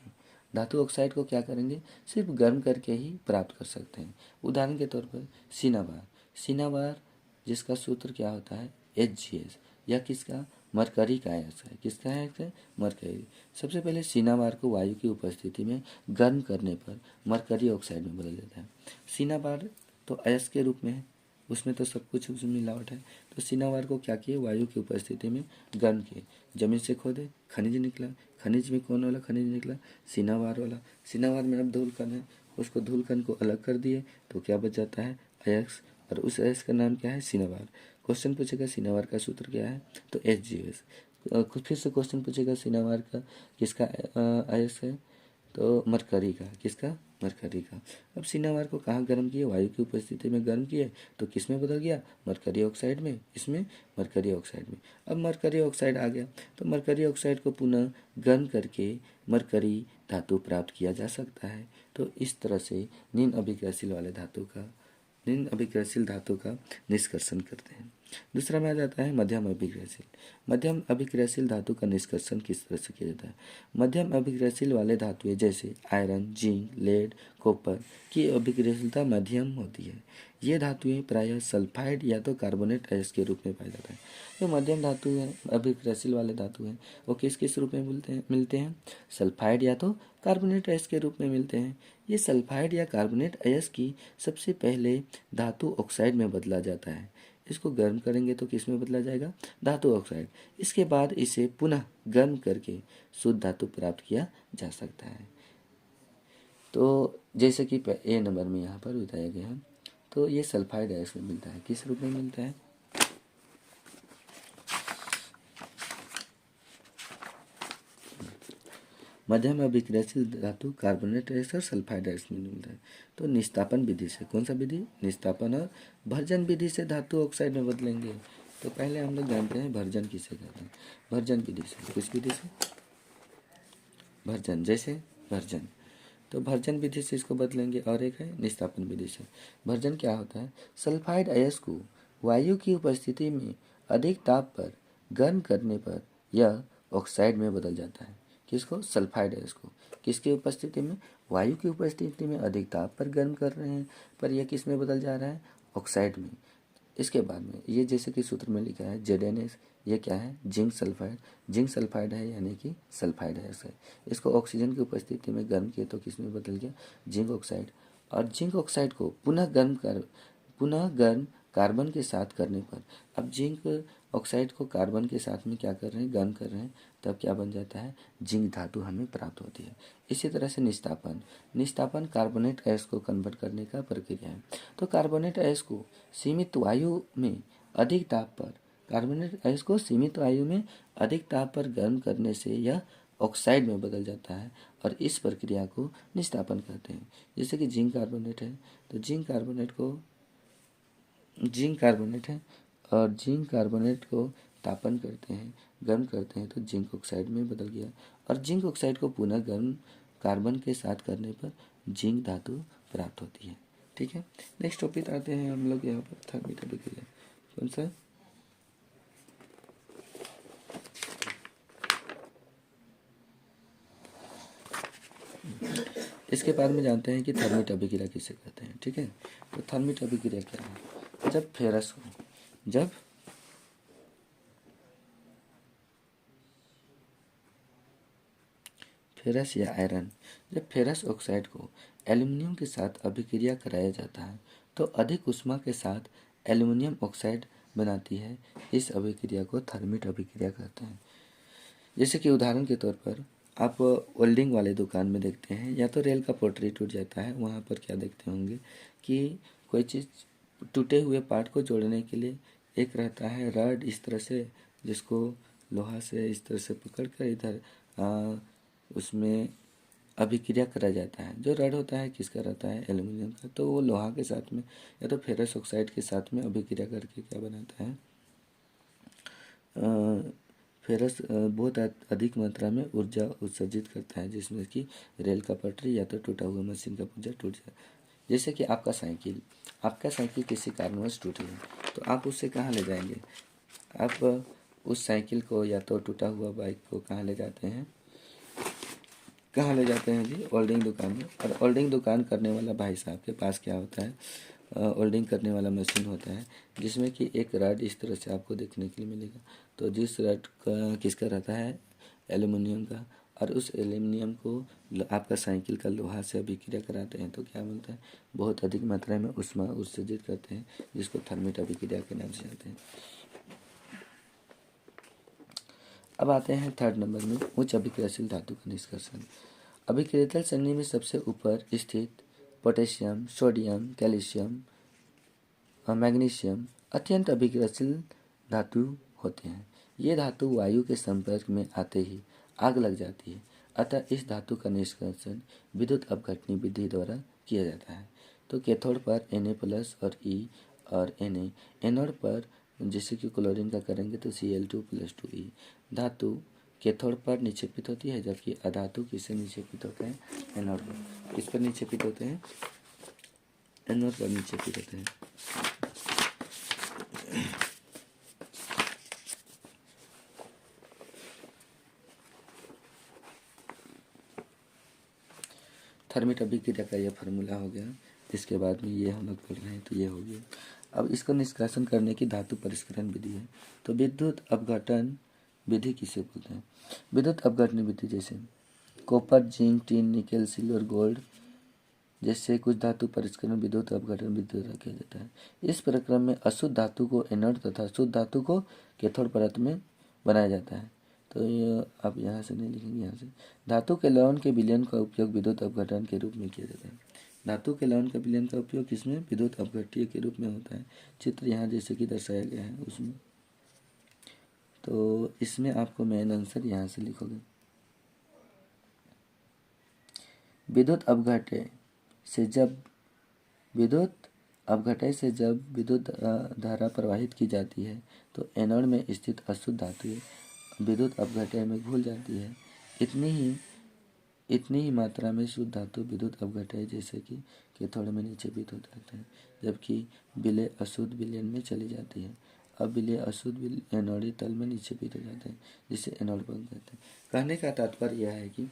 धातु ऑक्साइड को क्या करेंगे? सिर्फ गर्म करके ही प्राप्त कर सकते हैं। उदाहरण के तौर पर सिनाबार। सिनाबार जिसका सूत्र क्या होता है? HgS। यह किसका? मरकरी का आयस है। किसका है? मरकरी। सबसे पहले सिनाबार को वायु की उपस्थिति में गर्म करने पर मरकरी ऑक्साइड में बदल जाता है। सिनाबार तो अयस्क के रूप में है, उसमें तो सब कुछ उसमें मिलावट है। तो सिनाबार को क्या किए? वायु की उपस्थिति में गर्म किए। जमीन से खोदे, खनिज निकला। खनिज में कौन वाला खनिज निकला? सिनाबार वाला। सिनाबार में अब धूलकण है, उसको धूलकण को अलग कर दिए तो क्या बच जाता है? अयस्क। और उस अयस्क का नाम क्या है? सिनाबार। क्वेश्चन पूछेगा सिनाबार का सूत्र क्या है? तो HgS। फिर से क्वेश्चन पूछेगा सिनाबार का किसका अयस्क है? तो मरकरी का। किसका? मरकरी का। अब सिनाबार को कहाँ गर्म किए? वायु की उपस्थिति में गर्म किए तो किस में बदल गया? मरकरी ऑक्साइड में। इसमें मरकरी ऑक्साइड में। अब मरकरी ऑक्साइड आ गया तो मरकरी ऑक्साइड को पुनः गर्म करके मरकरी धातु प्राप्त किया जा सकता है। तो इस तरह से निम्न अभिक्रियाशील वाले धातु का, निम्न अभिक्रियाशील धातु का निष्कर्षण करते हैं। दूसरा में आ जाता है मध्यम अभिक्रियाशील। मध्यम अभिक्रियाशील धातु का निष्कर्षण किस तरह से किया जाता है? मध्यम अभिक्रियाशील वाले धातुएं जैसे आयरन, जिंक, लेड, कॉपर की अभिक्रियाशीलता मध्यम होती है। ये धातुएं प्रायः सल्फाइड या तो कार्बोनेट अयस्क के रूप में पाया जाता है। जो मध्यम धातु है, अभिक्रियाशील वाले धातु हैं, वो किस किस रूप में मिलते हैं? सल्फाइड या तो कार्बोनेट अयस्क के रूप में मिलते हैं। ये सल्फाइड या कार्बोनेट अयस्क की सबसे पहले धातु ऑक्साइड में बदला जाता है। इसको गर्म करेंगे तो किस में बदला जाएगा? धातु ऑक्साइड। इसके बाद इसे पुनः गर्म करके शुद्ध धातु प्राप्त किया जा सकता है। तो जैसे कि ए नंबर में यहाँ पर बताया गया है, तो ये सल्फाइड अयस्क में मिलता है। किस रूप में मिलता है? मध्यम अभिक्रियाशील धातु कार्बोनेट अयस्क और सल्फाइड अयस्क में मिलता है। तो निस्तापन विधि से, कौन सा विधि? निस्तापन और भर्जन विधि से धातु ऑक्साइड में बदलेंगे। तो पहले हम लोग जानते हैं भर्जन किसे कहते हैं। भर्जन विधि से। किस विधि से? भर्जन। जैसे भर्जन, तो भर्जन विधि से इसको बदलेंगे। और एक है निस्तापन विधि से। भर्जन क्या होता है? सल्फाइड अयस्क को वायु की उपस्थिति में अधिक ताप पर गर्म करने पर यह ऑक्साइड में बदल जाता है। किसको? सल्फाइड अयस्क को। किसकी उपस्थिति में? वायु की उपस्थिति में अधिक ताप पर गर्म कर रहे हैं, पर यह किस में बदल जा रहा है? ऑक्साइड में। इसके बाद में ये जैसे कि सूत्र में लिखा है ZnS, ये क्या है? Zinc sulphide. जिंक सल्फाइड है यानी कि सल्फाइड अयस्क है। इसको ऑक्सीजन की उपस्थिति में गर्म किए तो किस में बदल गया? Zinc oxide. और जिंक ऑक्साइड को पुनः गर्म कार्बन के साथ करने पर, अब जिंक ऑक्साइड को कार्बन के साथ में क्या कर रहे हैं? गर्म कर रहे हैं, तब क्या बन जाता है? जिंक धातु हमें प्राप्त होती है। इसी तरह से निस्तापन कार्बोनेट अयस्क को कन्वर्ट करने का प्रक्रिया है। तो कार्बोनेट अयस्क को सीमित वायु में अधिक ताप पर, कार्बोनेट अयस्क को सीमित वायु में अधिक ताप पर गर्म करने से यह ऑक्साइड में बदल जाता है और इस प्रक्रिया को निस्तापन कहते हैं। जैसे कि जिंक कार्बोनेट है, तो जिंक कार्बोनेट है और जिंक कार्बोनेट को तापन करते हैं, गर्म करते हैं तो जिंक ऑक्साइड में बदल गया। और जिंक ऑक्साइड को पुनः गर्म कार्बन के साथ करने पर जिंक धातु प्राप्त होती है। ठीक है, नेक्स्ट टॉपिक आते हैं हम लोग यहाँ पर थर्मिट अभिक्रिया। कौन सा? इसके बाद में जानते हैं कि थर्मिट अभिक्रिया किसे कहते हैं। ठीक है, तो थर्मिट अभिक्रिया क्या है? जब फेरस या आयरन, जब फेरस ऑक्साइड को एल्युमिनियम के साथ अभिक्रिया कराया जाता है तो अधिक ऊष्मा के साथ एल्युमिनियम ऑक्साइड बनाती है। इस अभिक्रिया को थर्मिट अभिक्रिया कहते हैं। जैसे कि उदाहरण के तौर पर आप वेल्डिंग वाले दुकान में देखते हैं, या तो रेल का पटरी टूट जाता है, वहाँ पर क्या देखते होंगे कि कोई चीज़ टूटे हुए पार्ट को जोड़ने के लिए एक रहता है रड इस तरह से, जिसको लोहा से इस तरह से पकड़ कर इधर उसमें अभिक्रिया करा जाता है। जो रड होता है किसका रहता है, एल्युमिनियम का, तो वो लोहा के साथ में या तो फेरस ऑक्साइड के साथ में अभिक्रिया करके क्या बनाता है, फेरस बहुत अधिक मात्रा में ऊर्जा उत्सर्जित करता है, जिसमें कि रेल का पटरी या तो टूटा हुआ मशीन का पुर्जा टूट जाए। जैसे कि आपका साइकिल किसी कारणवश टूट गया, तो आप उससे कहाँ ले जाएंगे, आप उस साइकिल को या तो टूटा हुआ बाइक को कहाँ ले जाते हैं, जी, ओल्डिंग दुकान में। और ओल्डिंग दुकान करने वाला भाई साहब के पास क्या होता है, ओल्डिंग करने वाला मशीन होता है, जिसमें कि एक रड इस तरह से आपको देखने के लिए मिलेगा। तो जिस रड का किसका रहता है, एल्युमिनियम का, और उस एल्युमिनियम को आपका साइकिल का लोहा से अभिक्रिया कराते हैं तो क्या मिलता है, बहुत अधिक मात्रा में ऊष्मा उत्सर्जित करते हैं, जिसको थर्मिट अभिक्रिया के नाम से जानते हैं। अब आते हैं थर्ड नंबर में, उच्च अभिक्रियाशील धातु का निष्कर्षण। अभिक्रियाशील श्रेणी में सबसे ऊपर स्थित पोटेशियम, सोडियम, कैल्शियम और मैग्नीशियम अत्यंत अभिक्रियाशील धातु होते हैं। ये धातु वायु के संपर्क में आते ही आग लग जाती है, अतः इस धातु का निष्कर्षण विद्युत अपघटनी विधि द्वारा किया जाता है। तो कैथोड पर Na+ और E और Na, एनोड पर जैसे कि क्लोरीन का करेंगे तो Cl2+2E। धातु कैथोड पर निक्षेपित होती है, जबकि अधातु किससे निक्षेपित होते हैं, एनोड पर। किस पर निक्षेपित होते हैं, एनोड पर निक्षेपित होते हैं। थर्मिट अभिक्रिया का यह फार्मूला हो गया। इसके बाद में ये हम लोग पढ़ रहे हैं तो ये हो गया। अब इसको निष्कासन करने की धातु परिष्करण विधि है। तो विद्युत अपघटन विधि किसे बोलते हैं, विद्युत अपघटन विधि जैसे copper, zinc, tin, nickel, silver, gold जैसे कुछ धातु परिष्करण विद्युत अपघटन विधि द्वारा किया जाता है। इस प्रक्रम में अशुद्ध धातु को एनोड तथा शुद्ध धातु को कैथोड परत में बनाया जाता है। तो ये आप यहाँ से नहीं लिखेंगे, यहाँ से धातु के लवण के विलयन का उपयोग विद्युत अपघटन के रूप में किया जाता है। धातु के लवण के विलयन का उपयोग किसमें, विद्युत अपघट्य के रूप में होता है। चित्र यहाँ जैसे कि दर्शाया गया है उसमें। तो इसमें आपको मेन आंसर यहाँ से लिखोगे। विद्युत अपघट्य से जब विद्युत धारा प्रवाहित की जाती है तो एनोड में स्थित अशुद्ध धातुएं विद्युत अपघट्य में घुल जाती है। इतनी ही मात्रा में शुद्ध धातु विद्युत अपघट्य जैसे कि कैथोड में निक्षेपित हो जाते हैं, जबकि विलय अशुद्ध विलयन में चली जाती है। अब विलय अशुद्ध एनोडीय तल में निक्षेपित हो जाते हैं, जिसे एनोड बंद कहते हैं। कहने का तात्पर्य यह है कि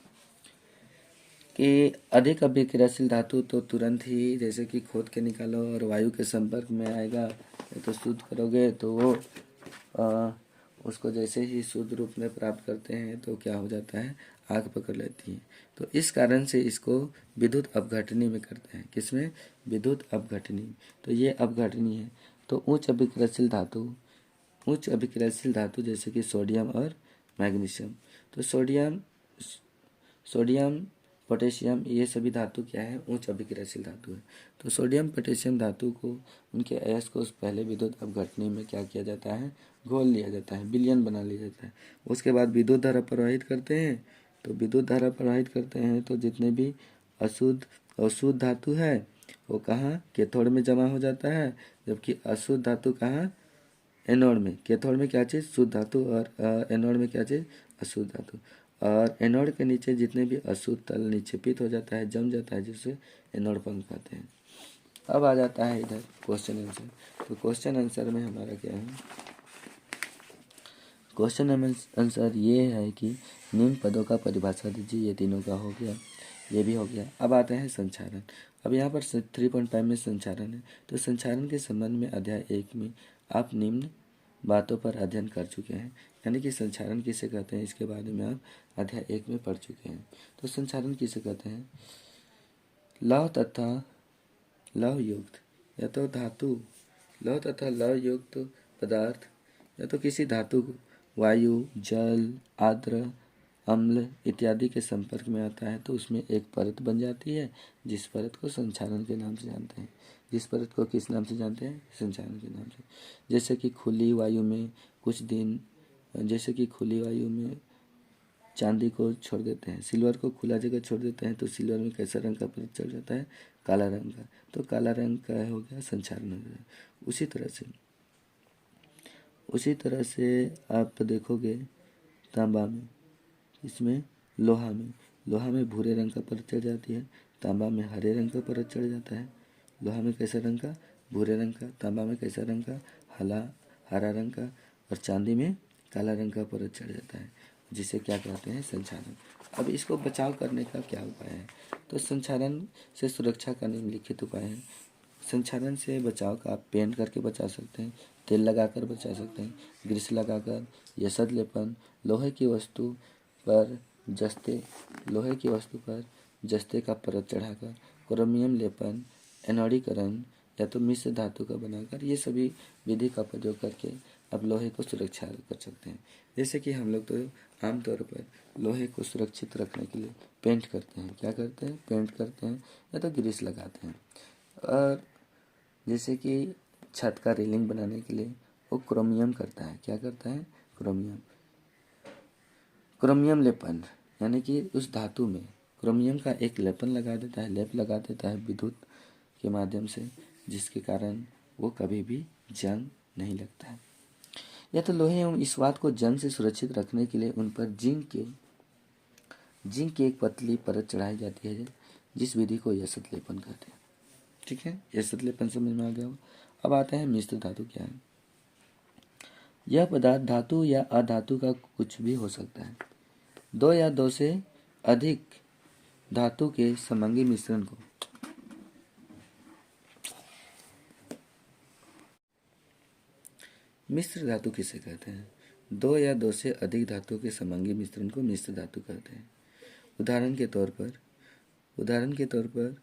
अधिक अभिक्रियाशील धातु तो तुरंत ही जैसे कि खोद के निकालो और वायु के संपर्क में आएगा, तो शुद्ध करोगे तो वो उसको जैसे ही शुद्ध रूप में प्राप्त करते हैं तो क्या हो जाता है, आग पकड़ लेती है। तो इस कारण से इसको विद्युत अपघटनी में करते हैं। किसमें, विद्युत अपघटनी। तो ये अपघटनी है। तो उच्च अभिक्रियाशील धातु जैसे कि सोडियम और मैग्नीशियम। तो सोडियम पोटेशियम ये सभी धातु क्या है, उच्च अभिक्रियाशील धातु है। तो सोडियम पोटेशियम धातु को उनके अयस्क को पहले विद्युत अपघटनी में क्या किया जाता है, घोल लिया जाता है, विलयन बना लिया जाता है। उसके बाद विद्युत धारा प्रवाहित करते हैं। तो विद्युत धारा प्रवाहित करते हैं तो जितने भी अशुद्ध धातु है वो कहाँ, कैथोड में जमा हो जाता है, जबकि अशुद्ध धातु कहाँ, एनोड में। कैथोड में क्या चीज़, शुद्ध धातु, और एनोड में क्या चीज़, अशुद्ध धातु। और एनोड के नीचे जितने भी अशुद्ध तल निक्षेपित हो जाता है, जम जाता है, जिसे एनोड पंख कहते हैं। अब आ जाता है इधर क्वेश्चन आंसर। तो क्वेश्चन आंसर में हमारा क्या है, क्वेश्चन आंसर ये है कि निम्न पदों का परिभाषा दीजिए। ये तीनों का हो गया, ये भी हो गया। अब आते हैं संचारण। अब यहाँ पर 3.5 में संचारण है। तो संचारण के संबंध में अध्याय 1 में आप निम्न बातों पर अध्ययन कर चुके हैं, यानी कि संचारण किसे कहते हैं इसके बारे में आप अध्याय 1 में पढ़ चुके हैं। तो संचारण किसे कहते हैं, लौह तथा लौह युक्त या तो धातु, लौह तथा लौह युक्त पदार्थ या तो किसी धातु वायु, जल, आर्द्र, अम्ल इत्यादि के संपर्क में आता है तो उसमें एक परत बन जाती है, जिस परत को संचारण के नाम से जानते हैं। जिस परत को किस नाम से जानते हैं, संचारण के नाम से। जैसे कि खुली वायु में चांदी को छोड़ देते हैं, सिल्वर को खुला जगह छोड़ देते हैं तो सिल्वर में कैसा रंग का परत चढ़ जाता है? काला रंग का। तो काला रंग का हो गया संक्षारण हो गया। उसी तरह से आप देखोगे तांबा में, इसमें लोहा में भूरे रंग का परत चढ़ जाती है, तांबा में हरे रंग का परत चढ़ जाता है। लोहा में कैसा रंग का? भूरे रंग का। तांबा में कैसा रंग का? हरा रंग का। और चांदी में काला रंग का परत चढ़ जाता है, जिसे क्या कहते हैं? संक्षारण। अब इसको बचाव करने का क्या उपाय है? तो संक्षारण से सुरक्षा का निम्नलिखित उपाय है। संक्षारण से बचाव का आप पेंट करके बचा सकते हैं, तेल लगाकर बचा सकते हैं, ग्रीस लगाकर, यशद लेपन, लोहे की वस्तु पर जस्ते का परत चढ़ाकर, क्रोमियम लेपन, एनोडीकरण या तो मिश्र धातु का बनाकर, ये सभी विधि का प्रयोग करके आप लोहे को सुरक्षा कर सकते हैं। जैसे कि हम लोग तो आमतौर पर लोहे को सुरक्षित रखने के लिए पेंट करते हैं। क्या करते हैं? पेंट करते हैं या तो ग्रीस लगाते हैं। और जैसे कि छत का रेलिंग बनाने के लिए वो क्रोमियम करता है। क्या करता है? क्रोमियम लेपन, यानी कि उस धातु में क्रोमियम का एक लेप लगा देता है विद्युत के माध्यम से, जिसके कारण वो कभी भी जंग नहीं लगता है। या तो लोहे एवं इस्पात को जंग से सुरक्षित रखने के लिए उन पर जिंक की एक पतली परत चढ़ाई जाती है, जिस विधि को यशत लेपन कहते हैं। ठीक है, यशत लेपन समझ में आ गया। अब आते हैं मिश्र धातु क्या है। यह पदार्थ धातु या अधातु का कुछ भी हो सकता है। दो या दो से अधिक धातु के समंगी मिश्रण को मिश्र धातु किसे कहते हैं? दो या दो से अधिक धातु के समंगी मिश्रण को मिश्र धातु कहते हैं। उदाहरण के तौर पर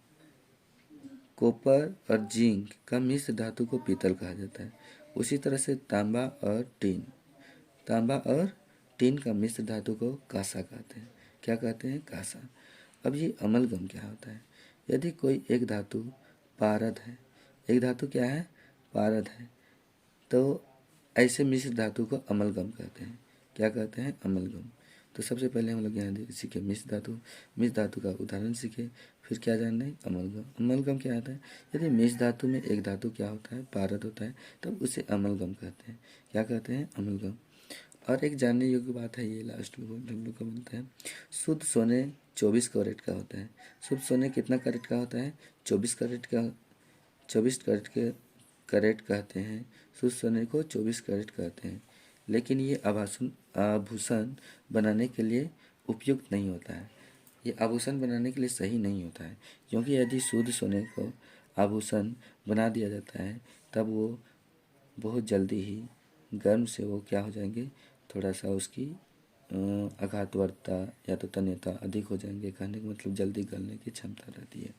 कॉपर और जिंक का मिश्र धातु को पीतल कहा जाता है। उसी तरह से तांबा और टीन का मिश्र धातु को कांसा कहते हैं। क्या कहते हैं? कांसा। अब ये अमलगम क्या होता है? यदि कोई एक धातु पारद है, एक धातु क्या है? पारद है, तो ऐसे मिश्र धातु को अमलगम कहते हैं। क्या कहते हैं? अमलगम। तो सबसे पहले हम लोग यहाँ सीखे मिश्र धातु का उदाहरण सीखे, फिर क्या जानना है? अमलगम क्या होता है? यदि मिश्र धातु में एक धातु क्या होता है? पारद होता है, तब उसे अमलगम कहते हैं। क्या कहते हैं? अमलगम। और एक जानने योग्य बात है, ये लास्ट में हम लोग को मिलता है, शुद्ध सोने 24 कैरेट का होता है। शुद्ध सोने कितना कैरेट का होता है? 24 कैरेट कैरेट कहते हैं। शुद्ध सोने को 24 कैरेट कहते हैं, लेकिन ये आभूषण बनाने के लिए उपयुक्त नहीं होता है। ये आभूषण बनाने के लिए सही नहीं होता है, क्योंकि यदि शुद्ध सोने को आभूषण बना दिया जाता है, तब वो बहुत जल्दी ही गर्म से वो क्या हो जाएंगे? थोड़ा सा उसकी आघातवर्ता या तो तन्यता अधिक हो जाएंगे। कहने का मतलब जल्दी गलने की क्षमता रहती है।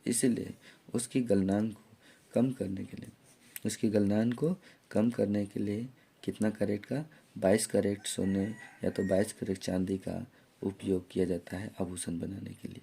इसीलिए उसकी गलनांक को कम करने के लिए कितना कैरेट का? 22 कैरेट सोने या तो 22 कैरेट चांदी का उपयोग किया जाता है आभूषण बनाने के लिए।